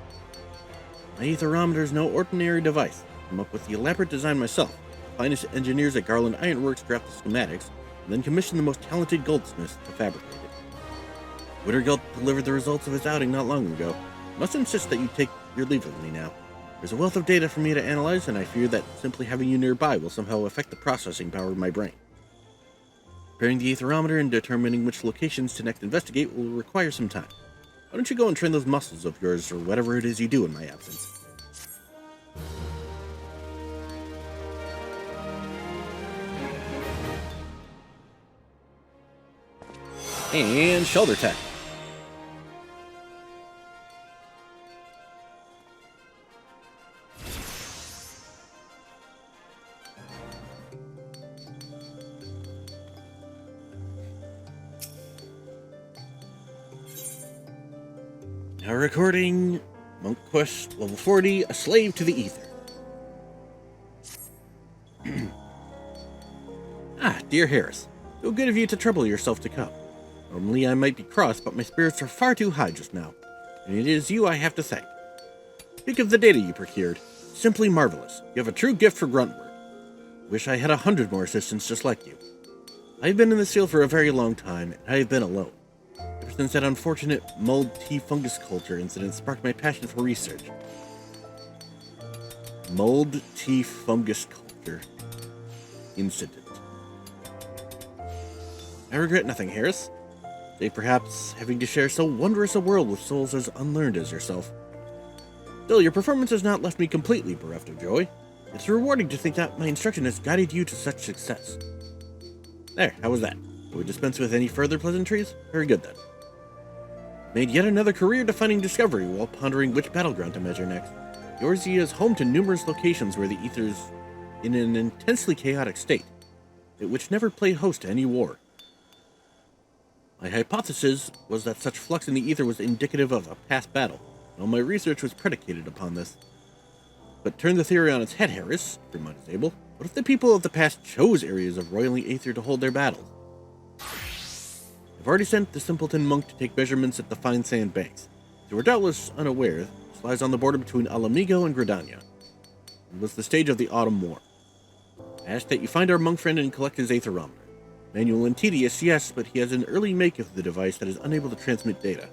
My aetherometer is no ordinary device. I came up with the elaborate design myself. The finest engineers at Garland Ironworks draft the schematics, and then commission the most talented goldsmiths to fabricate it. Wittergelt delivered the results of his outing not long ago. I must insist that you take your leave of me now. There's a wealth of data for me to analyze, and I fear that simply having you nearby will somehow affect the processing power of my brain. Preparing the aetherometer and determining which locations to next investigate will require some time. Why don't you go and train those muscles of yours, or whatever it is you do in my absence? And shoulder tech. Now recording Monk Quest level 40, A Slave to the Ether. Dear Harris, so good of you to trouble yourself to come. Normally I might be cross, but my spirits are far too high just now, and it is you I have to thank. Speak of the data you procured. Simply marvelous. You have a true gift for grunt work. Wish I had 100 more assistants just like you. I've been in this field for a very long time, and I have been alone. Ever since that unfortunate mold tea fungus culture incident sparked my passion for research. Mold tea fungus culture incident. I regret nothing, Harris. Save perhaps having to share so wondrous a world with souls as unlearned as yourself. Still, your performance has not left me completely bereft of joy. It's rewarding to think that my instruction has guided you to such success. There, how was that? Will we dispense with any further pleasantries? Very good then. Made yet another career-defining discovery while pondering which battleground to measure next. Yorzia is home to numerous locations where the ether is in an intensely chaotic state, which never played host to any war. My hypothesis was that such flux in the ether was indicative of a past battle, and all my research was predicated upon this. But turn the theory on its head, Harris, if your mind is able. What if the people of the past chose areas of roiling aether to hold their battles? I've already sent the simpleton monk to take measurements at the fine sand banks. They were doubtless unaware this lies on the border between Alamigo and Gridania. It was the stage of the Autumn War. I ask that you find our monk friend and collect his aetherometer. Manual and tedious, yes, but he has an early make of the device that is unable to transmit data.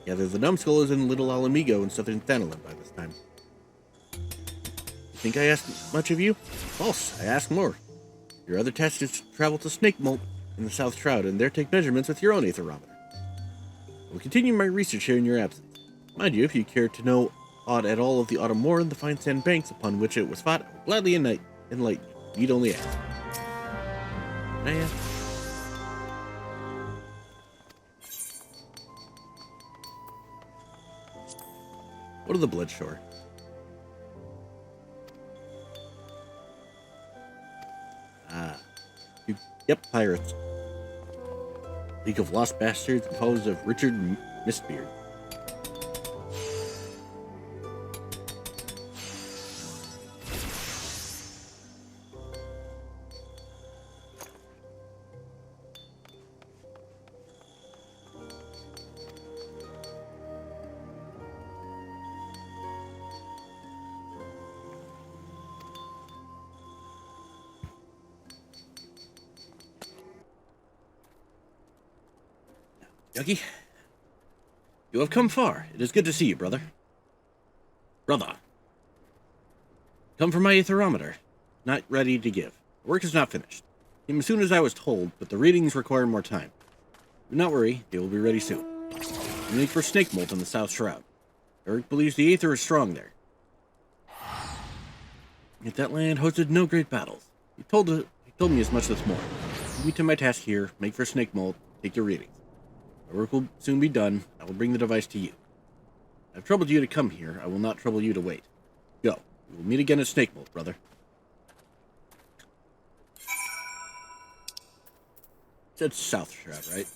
Gather the numbskull is in Little Alamigo in southern Thanalan by this time. You think I asked much of you? False, I ask more. Your other task is to travel to Snake Molt in the South Shroud and there take measurements with your own aetherometer. I will continue my research here in your absence. Mind you, if you care to know aught at all of the Autumn War and the fine sand banks upon which it was fought, I will gladly enlighten you. Need only ask. Can I ask? What are the Bloodshore? Yep, pirates. League of Lost Bastards, composed of Richard Mistbeard. Yucky, you have come far. It is good to see you, brother. Brother. Come for my aetherometer. Not ready to give. The work is not finished. Came as soon as I was told, but the readings require more time. Do not worry, they will be ready soon. We make for Snake Molt in the South Shroud. Eric believes the aether is strong there. Yet that land hosted no great battles. He told me as much this morning. Leave me to my task here, make for Snake Molt, take your readings. My work will soon be done. I will bring the device to you. I've troubled you to come here. I will not trouble you to wait. Go. We will meet again at Snake Molt, brother. It said South Shroud, right?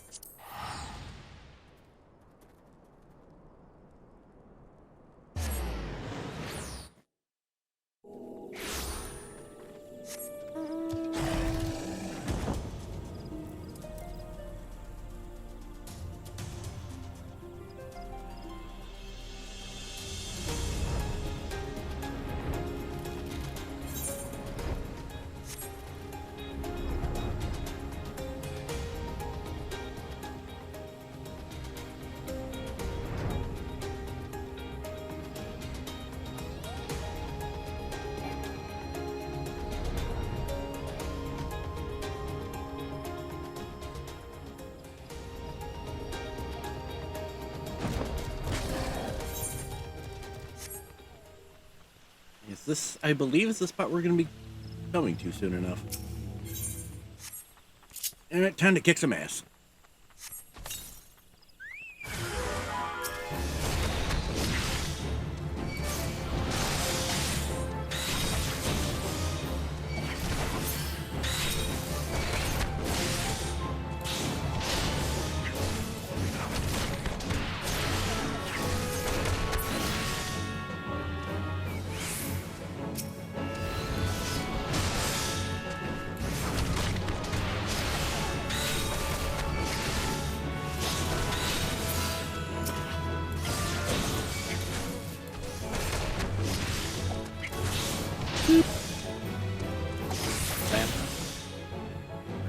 This, I believe, is the spot we're going to be coming to soon enough. Alright, time to kick some ass.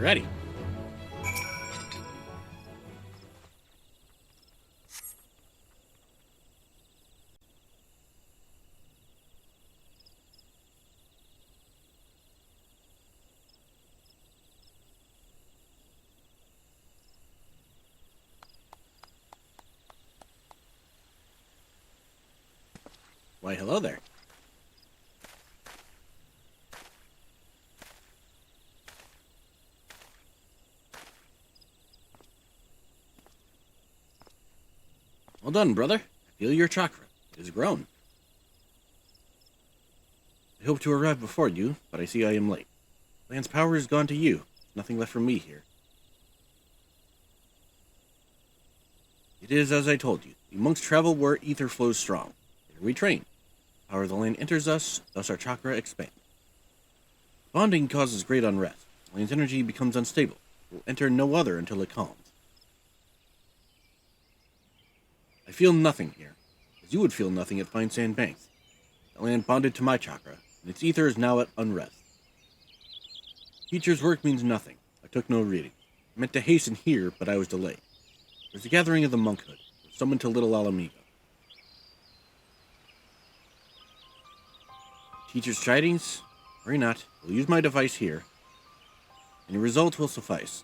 Ready. Why, hello there. Well done, brother. I feel your chakra. It has grown. I hope to arrive before you, but I see I am late. Land's power is gone to you. Nothing left for me here. It is as I told you. The monks travel where ether flows strong. There we train. The power of the land enters us, thus our chakra expands. Bonding causes great unrest. The land's energy becomes unstable. It will enter no other until it calms. I feel nothing here, as you would feel nothing at Fine Sand Banks. The land bonded to my chakra, and its ether is now at unrest. Teacher's work means nothing. I took no reading. I meant to hasten here, but I was delayed. There's a gathering of the monkhood, summoned to Little Alamigo. Teacher's chidings? Worry not. We'll use my device here, and the result will suffice.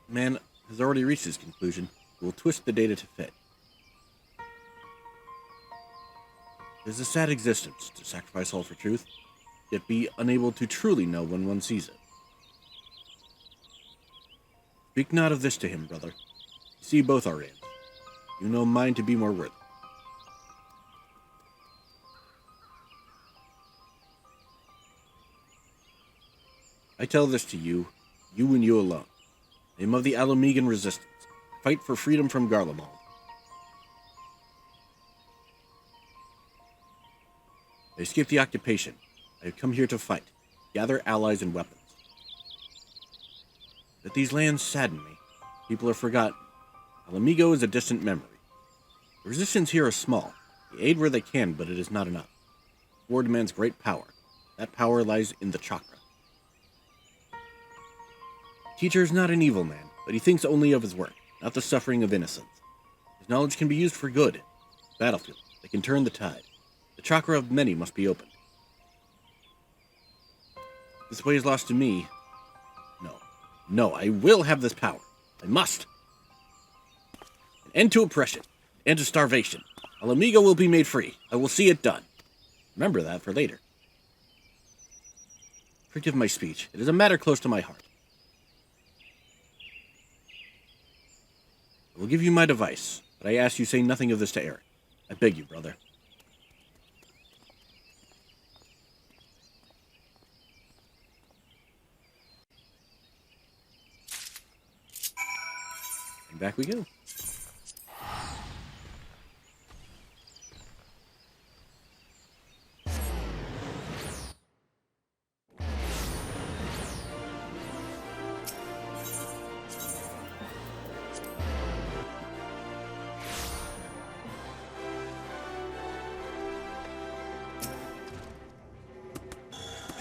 The man has already reached his conclusion. We'll twist the data to fit. It is a sad existence to sacrifice all for truth, yet be unable to truly know when one sees it. Speak not of this to him, brother. You see both our aims. You know mine to be more worthy. I tell this to you, you and you alone. I am of the Alamigan resistance. Fight for freedom from Garlemald. I escaped the occupation. I have come here to fight, gather allies and weapons. That these lands sadden me. People are forgotten. Alamigo is a distant memory. The resistance here is small. They aid where they can, but it is not enough. War demands great power. That power lies in the chakra. The teacher is not an evil man, but he thinks only of his work, not the suffering of innocence. His knowledge can be used for good. Battlefield, they can turn the tide. The chakra of many must be opened. This way is lost to me. No, I will have this power. I must. An end to oppression. An end to starvation. Alamigo will be made free. I will see it done. Remember that for later. Forgive my speech. It is a matter close to my heart. I will give you my device, but I ask you say nothing of this to Eric. I beg you, brother. And back we go.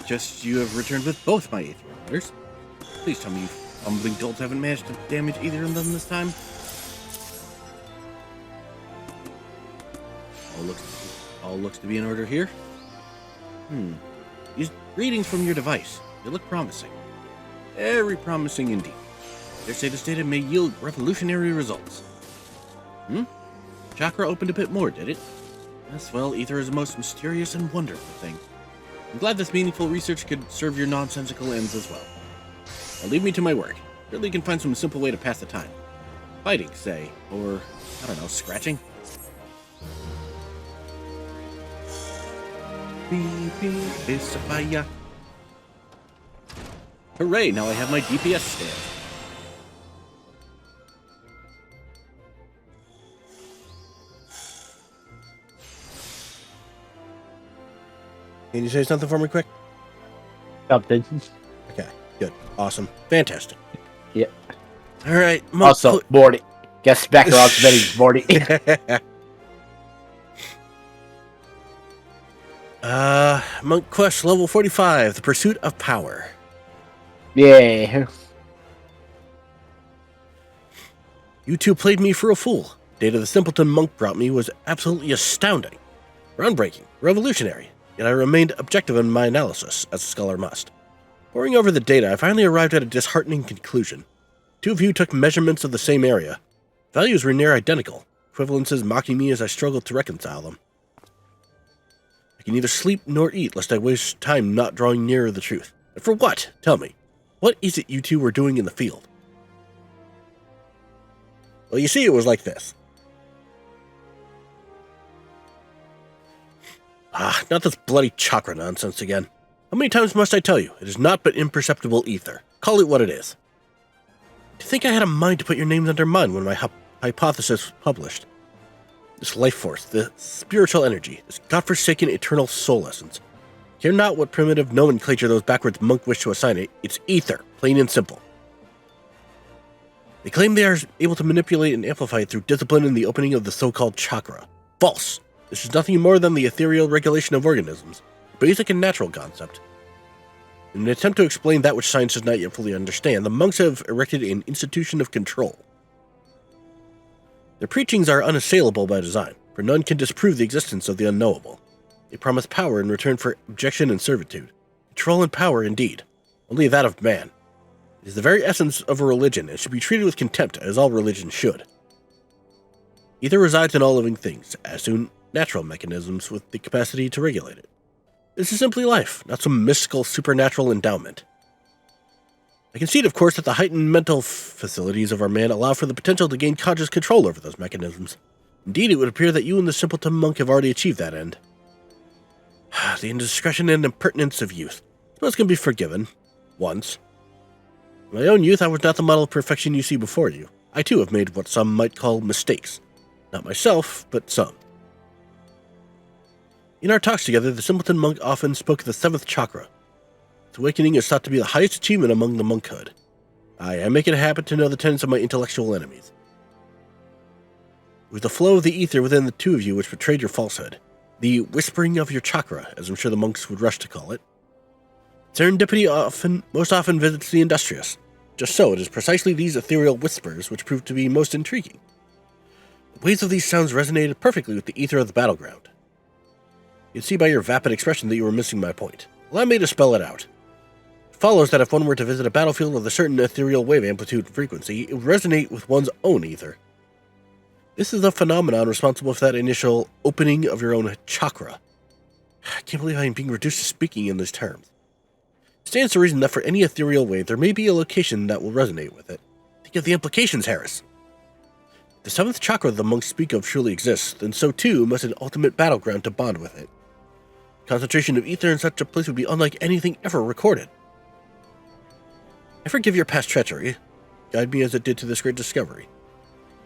Just you have returned with both my Aether letters. Please tell me you fumbling dolts haven't managed to damage either of them this time. All looks to be in order here. These readings from your device, they look promising. Very promising indeed. I dare say this data may yield revolutionary results. Chakra opened a bit more, did it? Yes, well, ether is the most mysterious and wonderful thing. I'm glad this meaningful research could serve your nonsensical ends as well. Now leave me to my work. Surely you can find some simple way to pass the time. Fighting, say, or, I don't know, scratching? Hooray, now I have my DPS stand. Can you say something for me quick? Something. Okay, good. Awesome. Fantastic. Yeah. All right. Also, Morty. Guess back around to Betty's Morty. Monk Quest level 45, The Pursuit of Power. Yeah. You two played me for a fool. Data the simpleton monk brought me was absolutely astounding. Groundbreaking, revolutionary, yet I remained objective in my analysis, as a scholar must. Poring over the data, I finally arrived at a disheartening conclusion. Two of you took measurements of the same area. Values were near identical, equivalences mocking me as I struggled to reconcile them. I can neither sleep nor eat, lest I waste time not drawing nearer the truth. And for what? Tell me. What is it you two were doing in the field? Well, you see, it was like this. Not this bloody chakra nonsense again. How many times must I tell you? It is not but imperceptible ether. Call it what it is. Do you think I had a mind to put your names under mine when my hypothesis was published? This life force, this spiritual energy, this godforsaken eternal soul essence. Care not what primitive nomenclature those backwards monks wish to assign it, it's ether, plain and simple. They claim they are able to manipulate and amplify it through discipline in the opening of the so-called chakra. False! This is nothing more than the ethereal regulation of organisms, a basic and natural concept. In an attempt to explain that which science does not yet fully understand, the monks have erected an institution of control. Their preachings are unassailable by design, for none can disprove the existence of the unknowable. They promise power in return for objection and servitude. Control and power, indeed. Only that of man. It is the very essence of a religion, and should be treated with contempt, as all religions should. Ether resides in all living things, as do natural mechanisms with the capacity to regulate it. This is simply life, not some mystical supernatural endowment. I concede, of course, that the heightened mental facilities of our man allow for the potential to gain conscious control over those mechanisms. Indeed, it would appear that you and the simpleton monk have already achieved that end. The indiscretion and impertinence of youth. Those can be forgiven. Once. In my own youth, I was not the model of perfection you see before you. I too have made what some might call mistakes. Not myself, but some. In our talks together, the simpleton monk often spoke of the seventh chakra. Its awakening is thought to be the highest achievement among the monkhood. I make it a habit to know the tenets of my intellectual enemies. It was the flow of the ether within the two of you which betrayed your falsehood. The whispering of your chakra, as I'm sure the monks would rush to call it. Serendipity most often visits the industrious. Just so, it is precisely these ethereal whispers which prove to be most intriguing. The waves of these sounds resonated perfectly with the ether of the battleground. You can see by your vapid expression that you were missing my point. Allow me to spell it out. It follows that if one were to visit a battlefield with a certain ethereal wave amplitude and frequency, it would resonate with one's own ether. This is the phenomenon responsible for that initial opening of your own chakra. I can't believe I am being reduced to speaking in these terms. It stands to reason that for any ethereal wave, there may be a location that will resonate with it. Think of the implications, Harris. If the seventh chakra the monks speak of truly exists, then so too must an ultimate battleground to bond with it. Concentration of ether in such a place would be unlike anything ever recorded. I forgive your past treachery. Guide me as it did to this great discovery.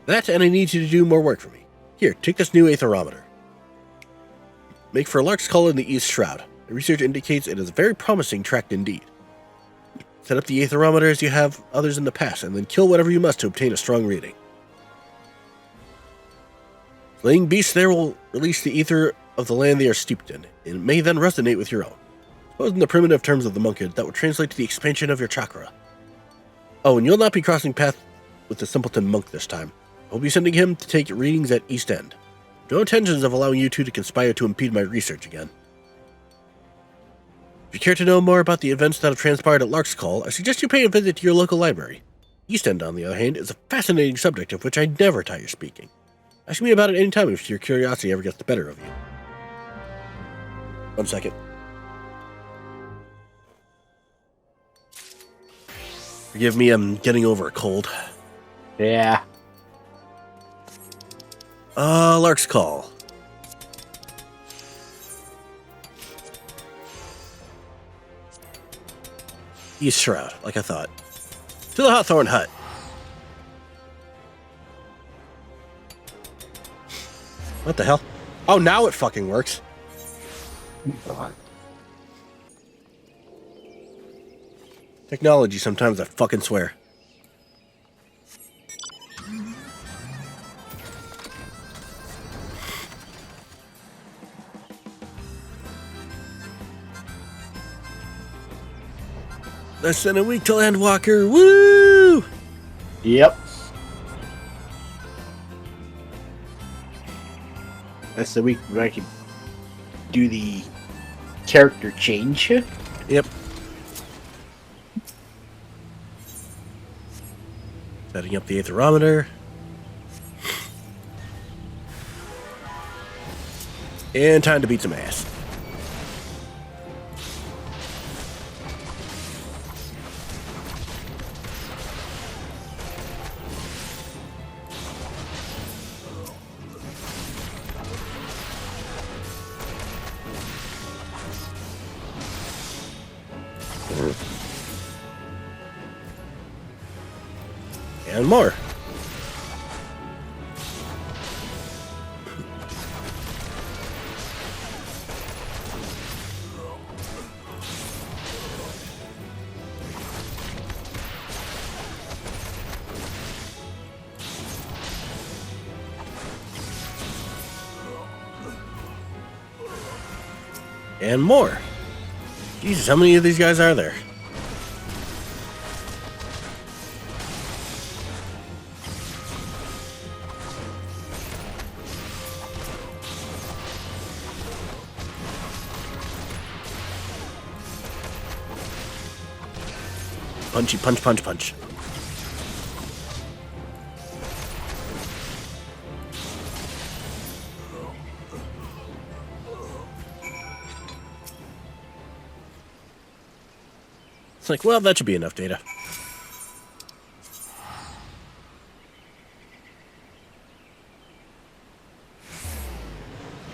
That, and I need you to do more work for me. Here, take this new aetherometer. Make for a lark's call in the east shroud. The research indicates it is a very promising tract indeed. Set up the aetherometer as you have others in the past, and then kill whatever you must to obtain a strong reading. Slaying beasts there will release the ether of the land they are steeped in, and it may then resonate with your own. Suppose in the primitive terms of the monkhood, that would translate to the expansion of your chakra. Oh, and you'll not be crossing paths with the simpleton monk this time. I'll be sending him to take readings at East End. No intentions of allowing you two to conspire to impede my research again. If you care to know more about the events that have transpired at Lark's Call, I suggest you pay a visit to your local library. East End, on the other hand, is a fascinating subject of which I never tire speaking. Ask me about it any time if your curiosity ever gets the better of you. 1 second. Forgive me, I'm getting over a cold. Yeah. Lark's Call. East Shroud, like I thought. To the Hawthorne Hut. What the hell? Oh, now it fucking works. Technology, sometimes I fucking swear. Less than a week till Endwalker. Woo! Yep. That's the week where I can do the character change. Yep. Setting up the aetherometer. And time to beat some ass. And more. And more. Jesus, how many of these guys are there? Punchy, punch, punch, punch. It's like, well, that should be enough data.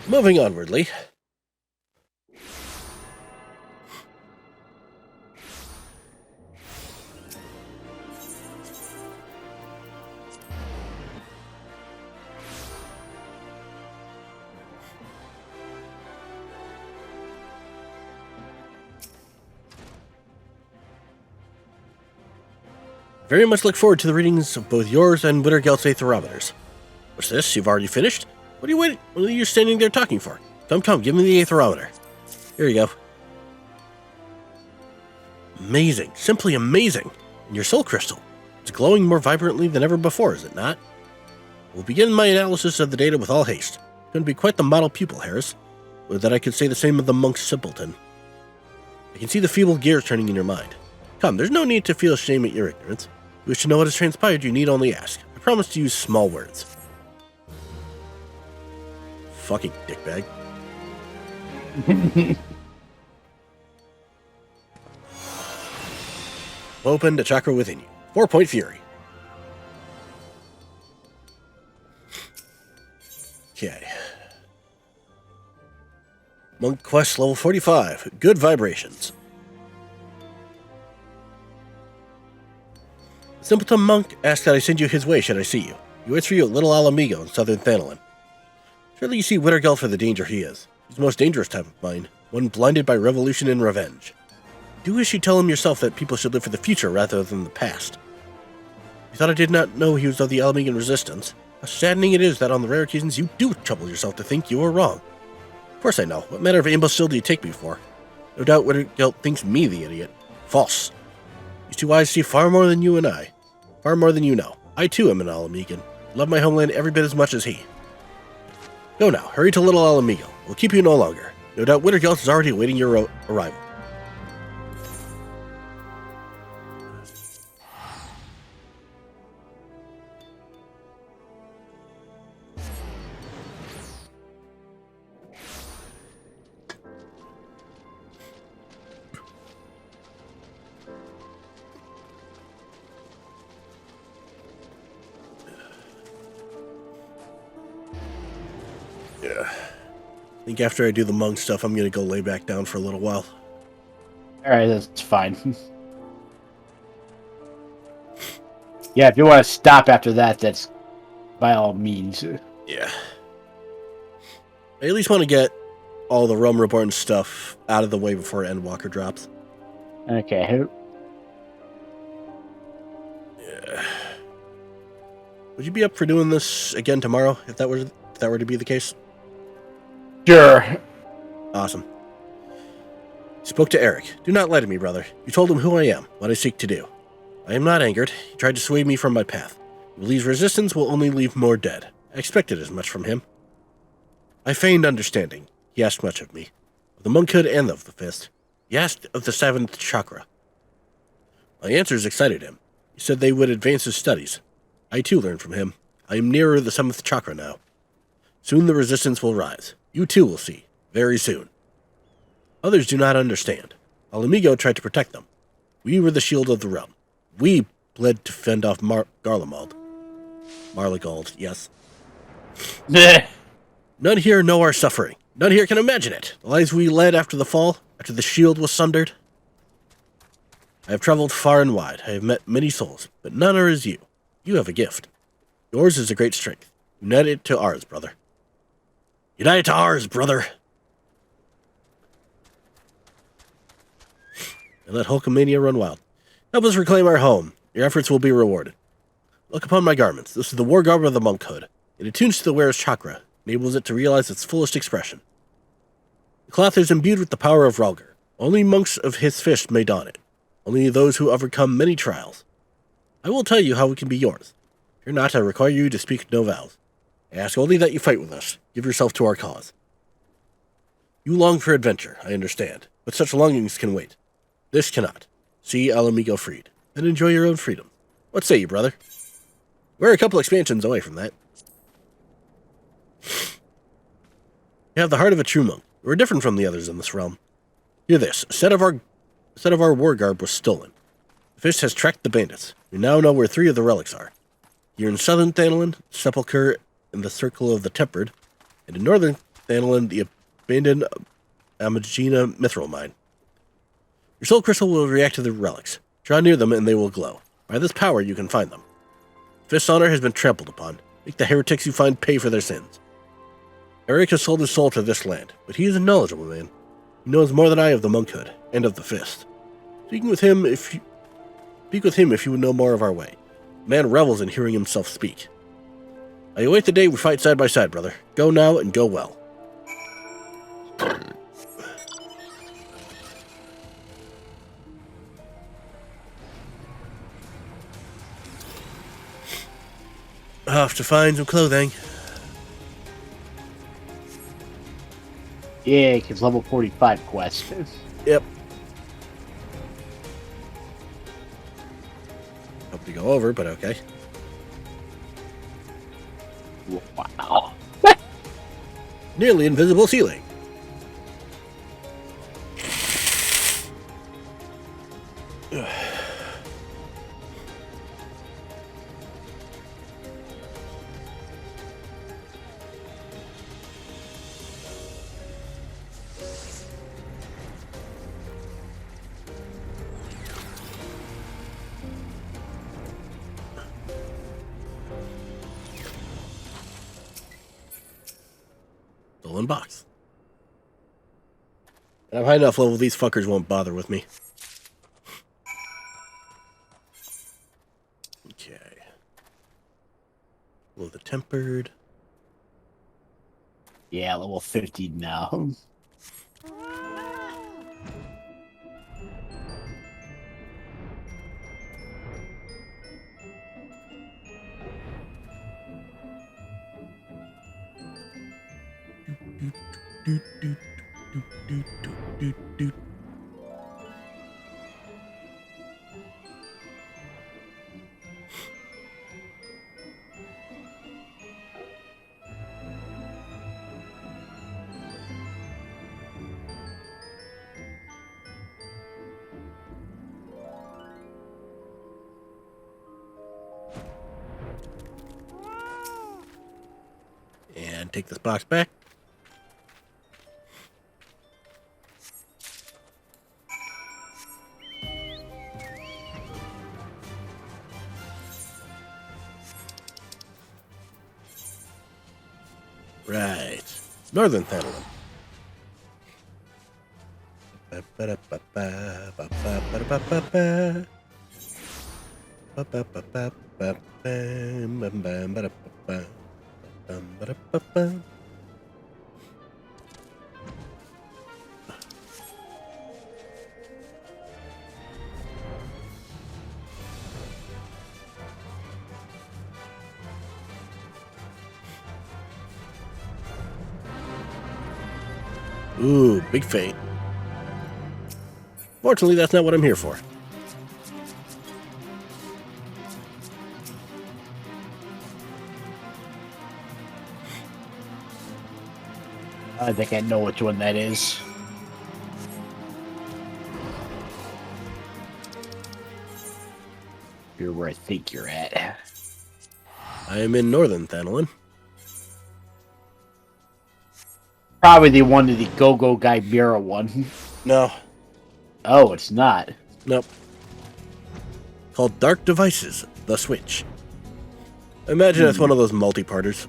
Moving onwardly. Very much look forward to the readings of both yours and Wittergelt's aetherometers. What's this? You've already finished? What are you waiting? What are you standing there talking for? Come, give me the aetherometer. Here you go. Amazing. Simply amazing. And your soul crystal. It's glowing more vibrantly than ever before, is it not? We'll begin my analysis of the data with all haste. It's going to be quite the model pupil, Harris. Would that I could say the same of the monk's simpleton. I can see the feeble gears turning in your mind. Come, there's no need to feel shame at your ignorance. You wish to know what has transpired, you need only ask. I promise to use small words. Fucking dickbag. Open the chakra within you. 4-point fury. Okay. Monk quest level 45. Good vibrations. Simpleton Monk asked that I send you his way should I see you. He waits for you at Little Alamigo in southern Thanalin. Surely you see Wittergeld for the danger he is. He's the most dangerous type of mind, one blinded by revolution and revenge. Do wish you'd tell him yourself that people should live for the future rather than the past. You thought I did not know he was of the Alamigan resistance. How saddening it is that on the rare occasions you do trouble yourself to think you are wrong. Of course I know. What manner of imbecile do you take me for? No doubt Wittergeld thinks me the idiot. False. These two eyes see far more than you and I. Far more than you know. I too am an Alamigan. Love my homeland every bit as much as he. Go now. Hurry to Little Alamigo. We'll keep you no longer. No doubt Wittergeld is already awaiting your arrival. Yeah. I think after I do the monk stuff, I'm going to go lay back down for a little while. Alright, that's fine. Yeah, if you want to stop after that, that's by all means. Yeah. I at least want to get all the Realm Reborn stuff out of the way before Endwalker drops. Okay. Yeah. Would you be up for doing this again tomorrow, if that were to be the case? Sure. Awesome. Spoke to Eric. Do not lie to me, brother. You told him who I am, what I seek to do. I am not angered. He tried to sway me from my path. He believes resistance will only leave more dead. I expected as much from him. I feigned understanding. He asked much of me. Of the monkhood and of the fist. He asked of the 7th chakra. My answers excited him. He said they would advance his studies. I too learned from him. I am nearer the 7th chakra now. Soon the resistance will rise. You too will see. Very soon. Others do not understand. Alamigo tried to protect them. We were the shield of the realm. We bled to fend off Garlemald. Marligald, yes. None here know our suffering. None here can imagine it. The lives we led after the fall, after the shield was sundered. I have traveled far and wide. I have met many souls, but none are as you. You have a gift. Yours is a great strength. Unite it to ours, brother. Unite it to ours, brother. And let Hulkamania run wild. Help us reclaim our home. Your efforts will be rewarded. Look upon my garments. This is the war garb of the monkhood. It attunes to the wearer's chakra, enables it to realize its fullest expression. The cloth is imbued with the power of Ralgar. Only monks of his fist may don it. Only those who overcome many trials. I will tell you how it can be yours. Fear not, I require you to speak no vows. I ask only that you fight with us. Give yourself to our cause. You long for adventure, I understand, but such longings can wait. This cannot. See Alamigo freed, and enjoy your own freedom. What say you, brother? We're a couple expansions away from that. You have the heart of a true monk. We're different from the others in this realm. Hear this. A set of our war garb was stolen. The Fist has tracked the bandits. We now know where 3 of the relics are. Here in southern Thanalan, Sepulchre in the Circle of the Tempered, and in northern Thanalan, the abandoned Amagina Mithril Mine. Your soul crystal will react to the relics. Draw near them and they will glow. By this power you can find them. Fist's honor has been trampled upon. Make the heretics you find pay for their sins. Eric has sold his soul to this land, but he is a knowledgeable man. He knows more than I of the monkhood, and of the Fist. Speak with him if you would know more of our way. A man revels in hearing himself speak. I await the day we fight side by side, brother. Go now and go well. Off to find some clothing. Yeah, because level 45 quest. Yep. Hope to go over, but okay. Wow. Nearly invisible ceiling. Stolen box. I'm high enough level, these fuckers won't bother with me. Okay. Below the tempered. Yeah, level 50 now. And take this box back. Right. Northern Thanalan. Ooh, big fate. Fortunately, that's not what I'm here for. I think I know which one that is. You're where I think you're at. I am in Northern Thanalan. Probably the one to the Go-Go Guy Mira one. No. Oh, it's not. Nope. Called Dark Devices, The Switch. I imagine that's one of those multi-parters.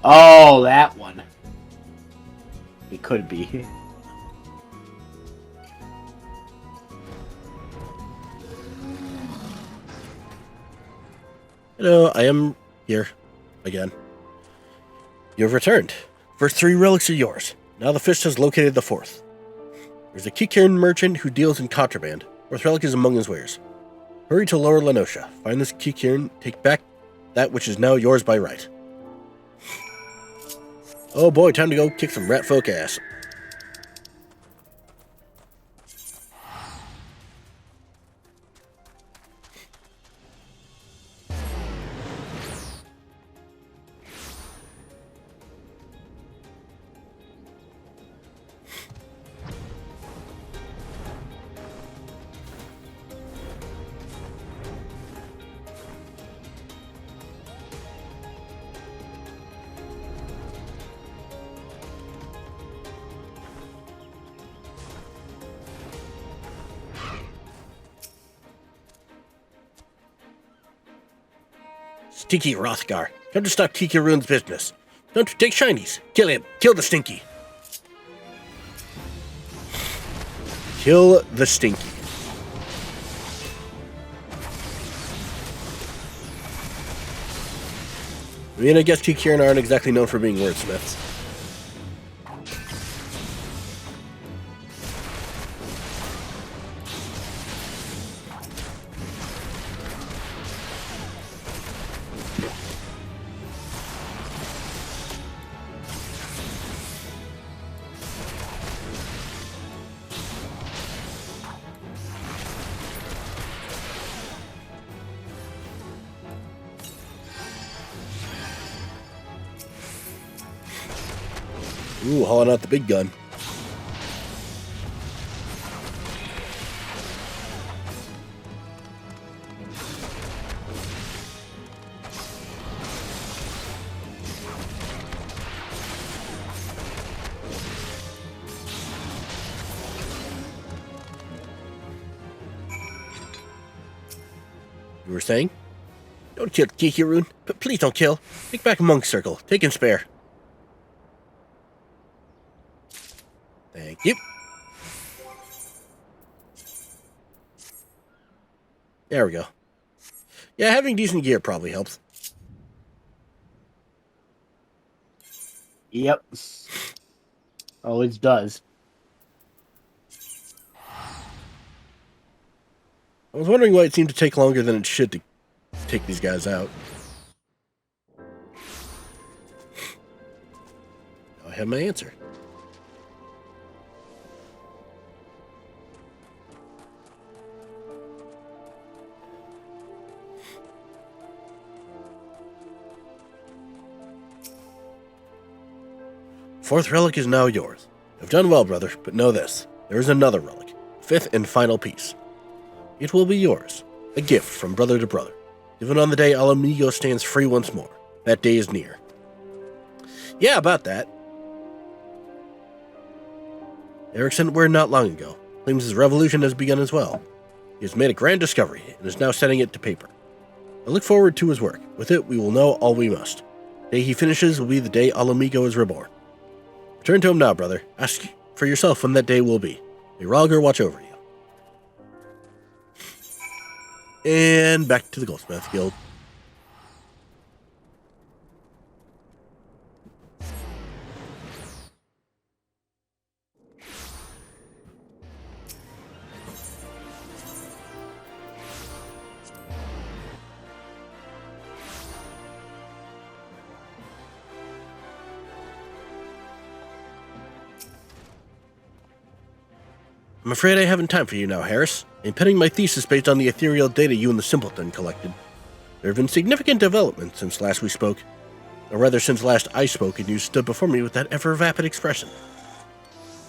Oh, that one. It could be. Hello, I am here again. You have returned. First 3 relics are yours. Now the fist has located the 4th. There's a Kikirn merchant who deals in contraband. 4th relic is among his wares. Hurry to Lower Lenosha. Find this Kikirn. Take back that which is now yours by right. Oh boy, time to go kick some rat folk ass. Stinky Rothgar, come to stop Kikirun's business. Don't you take shinies. Kill him. Kill the Stinky. Kill the Stinky. I mean, I guess Kikirun aren't exactly known for being wordsmiths. Ooh, hauling out the big gun. You were saying? Don't kill Kikirun, but please don't kill. Take back a monk circle. Take and spare. Thank you. There we go. Yeah, having decent gear probably helps. Yep. Always does. I was wondering why it seemed to take longer than it should to take these guys out. Now I have my answer. Fourth relic is now yours. You've done well, brother, but know this. There is another relic. 5th and final piece. It will be yours. A gift from brother to brother. Given on the day Alamigo stands free once more. That day is near. Yeah, about that. Eric sent word not long ago. Claims his revolution has begun as well. He has made a grand discovery and is now setting it to paper. I look forward to his work. With it, we will know all we must. The day he finishes will be the day Alamigo is reborn. Return to him now, brother. Ask for yourself when that day will be. May Ralgar watch over you. And back to the Goldsmith Guild. I'm afraid I haven't time for you now, Harris. I'm penning my thesis based on the ethereal data you and the Simpleton collected. There have been significant developments since last we spoke. Or rather, since last I spoke and you stood before me with that ever-vapid expression.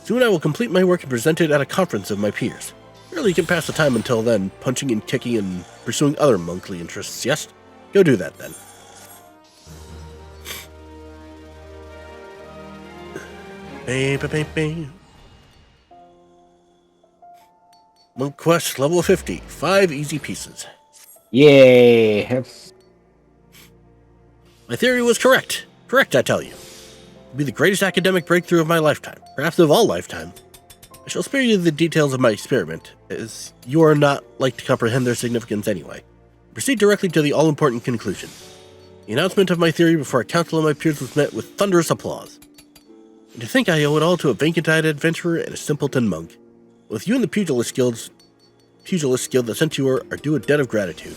Soon I will complete my work and present it at a conference of my peers. Surely you can pass the time until then, punching and kicking and pursuing other monkly interests, yes? Go do that, then. Bam, bam, bam, bam. Monk Quest level 50. 5 easy pieces. Yay! My theory was correct. Correct, I tell you. It will be the greatest academic breakthrough of my lifetime. Perhaps of all lifetime. I shall spare you the details of my experiment, as you are not like to comprehend their significance anyway. Proceed directly to the all-important conclusion. The announcement of my theory before a council of my peers was met with thunderous applause. And to think I owe it all to a vacant-eyed adventurer and a simpleton monk. Both you and the Pugilist Guild that sent you are due a debt of gratitude.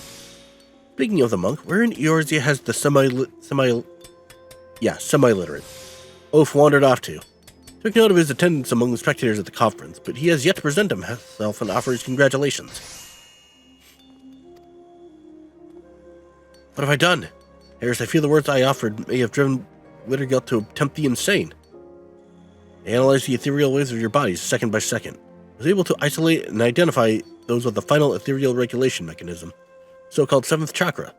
Speaking of the monk, where in Eorzea has the semi-literate oaf wandered off to? Took note of his attendance among the spectators at the conference, but he has yet to present himself and offer his congratulations. What have I done? Harris, I fear the words I offered may have driven Wittergelt to attempt the insane. I analyzed the ethereal waves of your bodies second by second. I was able to isolate and identify those with the final ethereal regulation mechanism, so-called 7th chakra.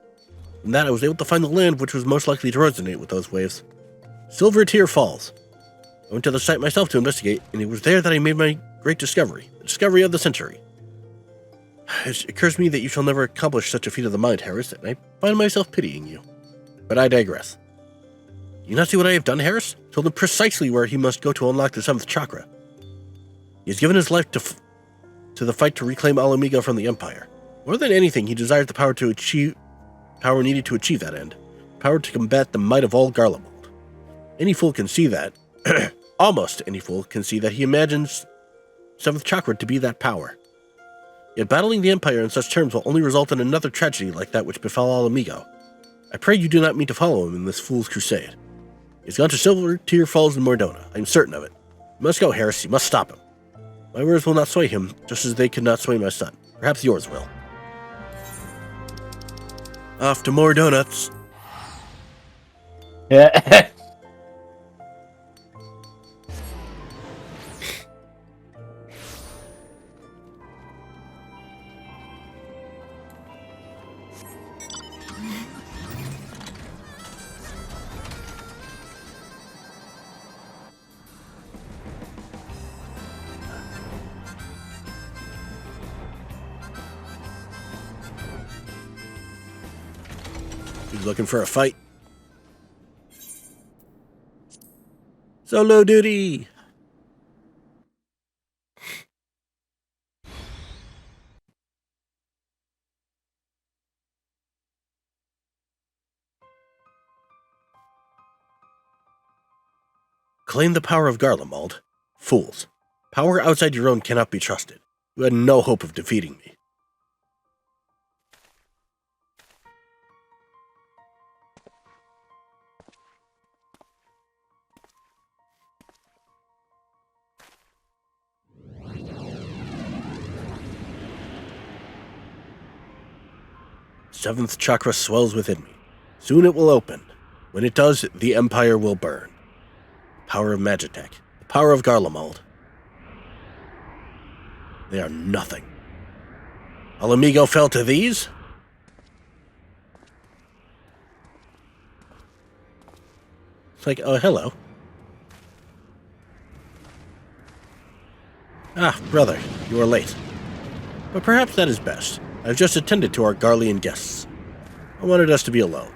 From that, I was able to find the land which was most likely to resonate with those waves. Silver Tear Falls. I went to the site myself to investigate, and it was there that I made my great discovery, the discovery of the century. It occurs to me that you shall never accomplish such a feat of the mind, Harris, and I find myself pitying you. But I digress. Do you not see what I have done, Harris? I told him precisely where he must go to unlock the 7th chakra. He has given his life to the fight to reclaim Alamigo from the Empire. More than anything, he desires the power needed to achieve that end. Power to combat the might of all Garlemald. Any fool can see that. Almost any fool can see that he imagines 7th chakra to be that power. Yet battling the Empire in such terms will only result in another tragedy like that which befell Alamigo. I pray you do not mean to follow him in this fool's crusade. He's gone to Silver Tear Falls in Mordona. I am certain of it. You must go, Harris. You must stop him. My words will not sway him, just as they could not sway my son. Perhaps yours will. Off to more donuts. Yeah. Who's looking for a fight? Solo duty! Claim the power of Garlemald? Fools. Power outside your own cannot be trusted. You had no hope of defeating me. Seventh chakra swells within me. Soon it will open. When it does, the Empire will burn. Power of Magitek. The power of Garlemald. They are nothing. Alamigo fell to these? It's like, oh, hello. Ah, brother, you are late. But perhaps that is best. I've just attended to our Garlean guests. I wanted us to be alone.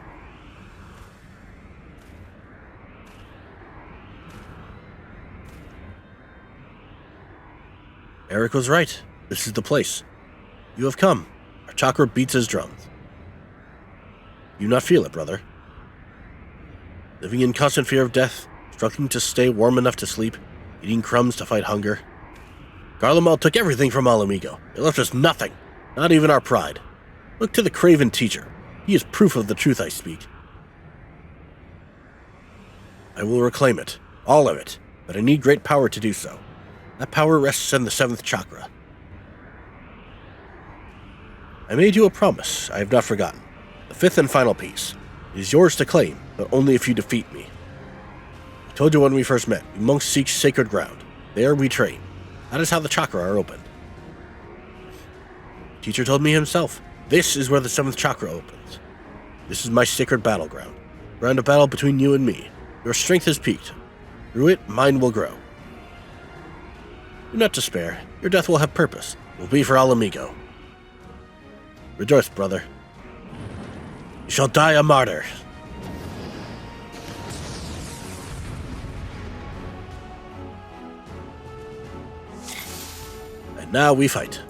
Eric was right. This is the place. You have come. Our chakra beats his drums. You not feel it, brother? Living in constant fear of death, struggling to stay warm enough to sleep, eating crumbs to fight hunger. Garlemald took everything from Alamigo. They left us nothing, not even our pride. Look to the craven teacher. He is proof of the truth I speak. I will reclaim it, all of it, but I need great power to do so. That power rests in the 7th chakra. I made you a promise I have not forgotten. The 5th and final piece. It is yours to claim, but only if you defeat me. I told you when we first met, we monks seek sacred ground. There we train. That is how the chakra are opened. The teacher told me himself, this is where the 7th chakra opens. This is my sacred battleground. Ground of battle between you and me. Your strength is peaked. Through it, mine will grow. Do not despair. Your death will have purpose. It will be for Alamigo. Rejoice, brother. You shall die a martyr. And now we fight.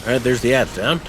Alright, there's the ads down.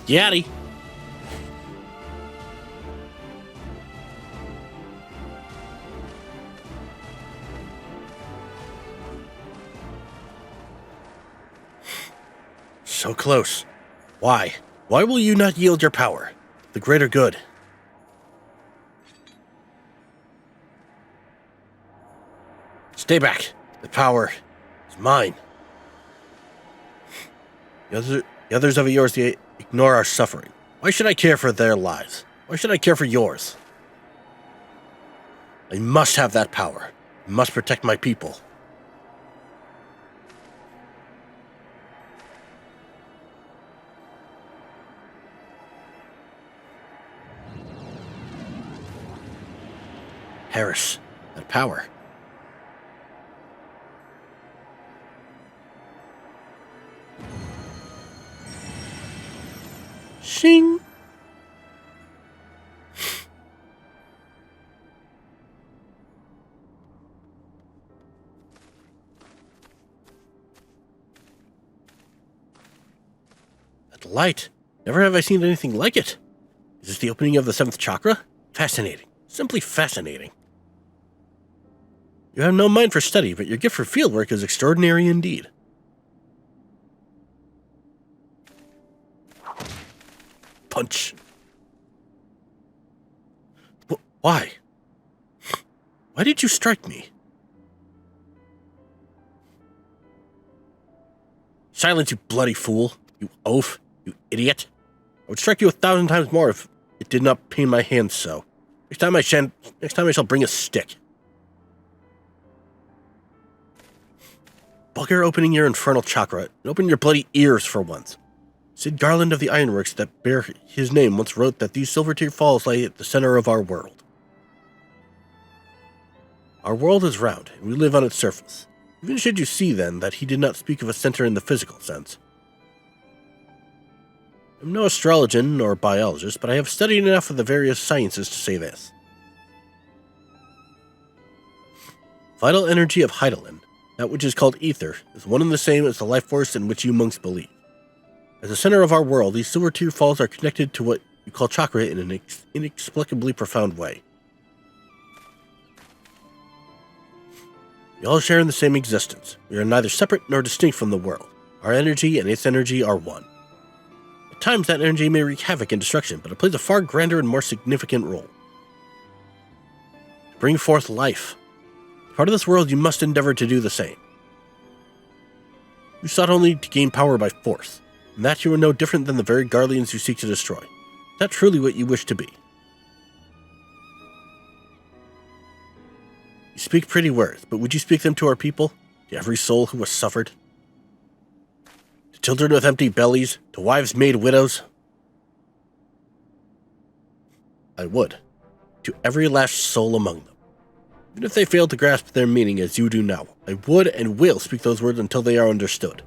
Yaddy. So close. Why? Why will you not yield your power? The greater good. Stay back. The power is mine. The others of yours ignore our suffering. Why should I care for their lives? Why should I care for yours? I must have that power. I must protect my people. Harris, that power. Shing! That light. Never have I seen anything like it. Is this the opening of the 7th chakra? Fascinating. Simply fascinating. You have no mind for study, but your gift for fieldwork is extraordinary indeed. Punch. Why? Why did you strike me? Silence, you bloody fool. You oaf. You idiot. I would strike you 1,000 times more if it did not pain my hands so. Next time I shall bring a stick. Bugger opening your infernal chakra and open your bloody ears for once. Sid Garland of the Ironworks that bear his name once wrote that these Silvertear Falls lay at the center of our world. Our world is round, and we live on its surface. Even should you see, then, that he did not speak of a center in the physical sense. I'm no astrologian or biologist, but I have studied enough of the various sciences to say this. Vital energy of Heidelin, that which is called ether, is one and the same as the life force in which you monks believe. As the center of our world, these Silvertear Falls are connected to what you call chakra in an inexplicably profound way. We all share in the same existence. We are neither separate nor distinct from the world. Our energy and its energy are one. At times that energy may wreak havoc and destruction, but it plays a far grander and more significant role. To bring forth life. As part of this world, you must endeavor to do the same. You sought only to gain power by force, and that you are no different than the very guardians you seek to destroy. Is that truly what you wish to be? You speak pretty words, but would you speak them to our people? To every soul who has suffered? To children with empty bellies? To wives made widows? I would. To every last soul among them. Even if they fail to grasp their meaning as you do now, I would and will speak those words until they are understood.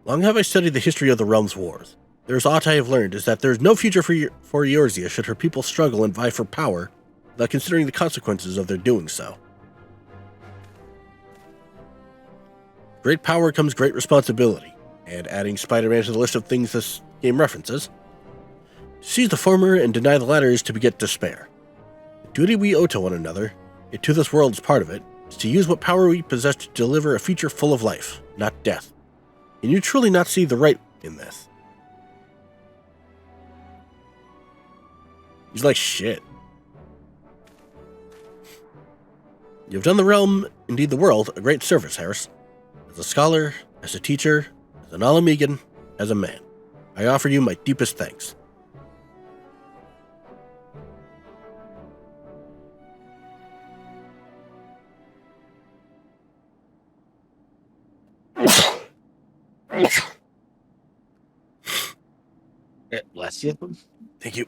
Long have I studied the history of the realm's wars. There is aught I have learned is that there is no future for Eorzea should her people struggle and vie for power, without considering the consequences of their doing so. Great power comes great responsibility, and adding Spider-Man to the list of things this game references, to seize the former and deny the latter is to beget despair. The duty we owe to one another, yet to this world as part of it, is to use what power we possess to deliver a future full of life, not death. Can you truly not see the right in this? He's like, shit. You've done the realm, indeed the world, a great service, Harris. As a scholar, as a teacher, as an Alamegan, as a man, I offer you my deepest thanks. Bless you. Thank you.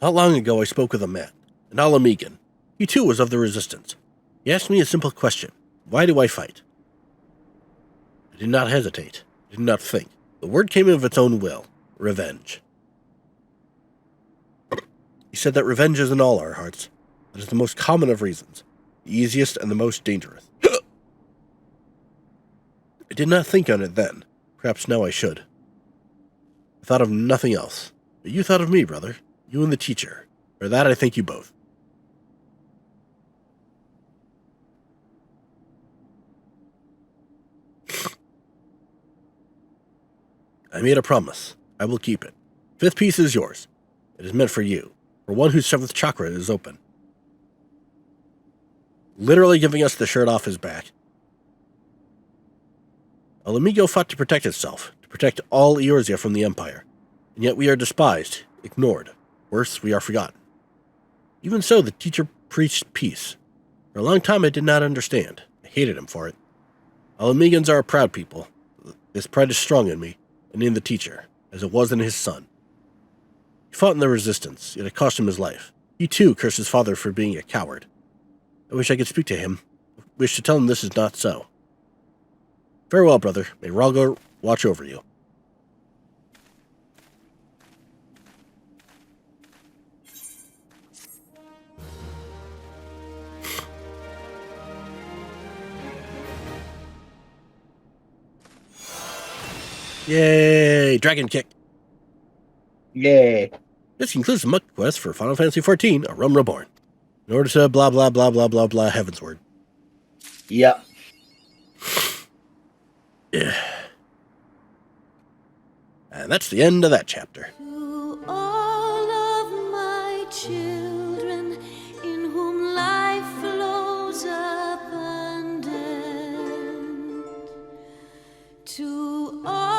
Not long ago I spoke with a man, an Alamegan. He too was of the Resistance. He asked me a simple question. Why do I fight? I did not hesitate. I did not think. The word came of its own will. Revenge. He said that revenge is in all our hearts. That is the most common of reasons. The easiest and the most dangerous. I did not think on it then. Perhaps now I should. I thought of nothing else. But you thought of me, brother. You and the teacher. For that I thank you both. I made a promise. I will keep it. Fifth piece is yours. It is meant for you. For one whose seventh chakra is open. Literally giving us the shirt off his back. Alamigo fought to protect itself, to protect all Eorzea from the Empire. And yet we are despised, ignored. Worse, we are forgotten. Even so, the teacher preached peace. For a long time I did not understand. I hated him for it. Alamegans are a proud people. This pride is strong in me, and in the teacher, as it was in his son. He fought in the Resistance, yet it cost him his life. He too cursed his father for being a coward. I wish I could speak to him. I wish to tell him this is not so. Farewell, brother. May Ralgar watch over you. Yay! Dragon kick. Yay. This concludes the Muck quest for Final Fantasy XIV, A Realm Reborn. In order to blah blah blah blah blah blah Heavensward. Yep. Yeah. And that's the end of that chapter. To all of my children in whom life flows abundant, to all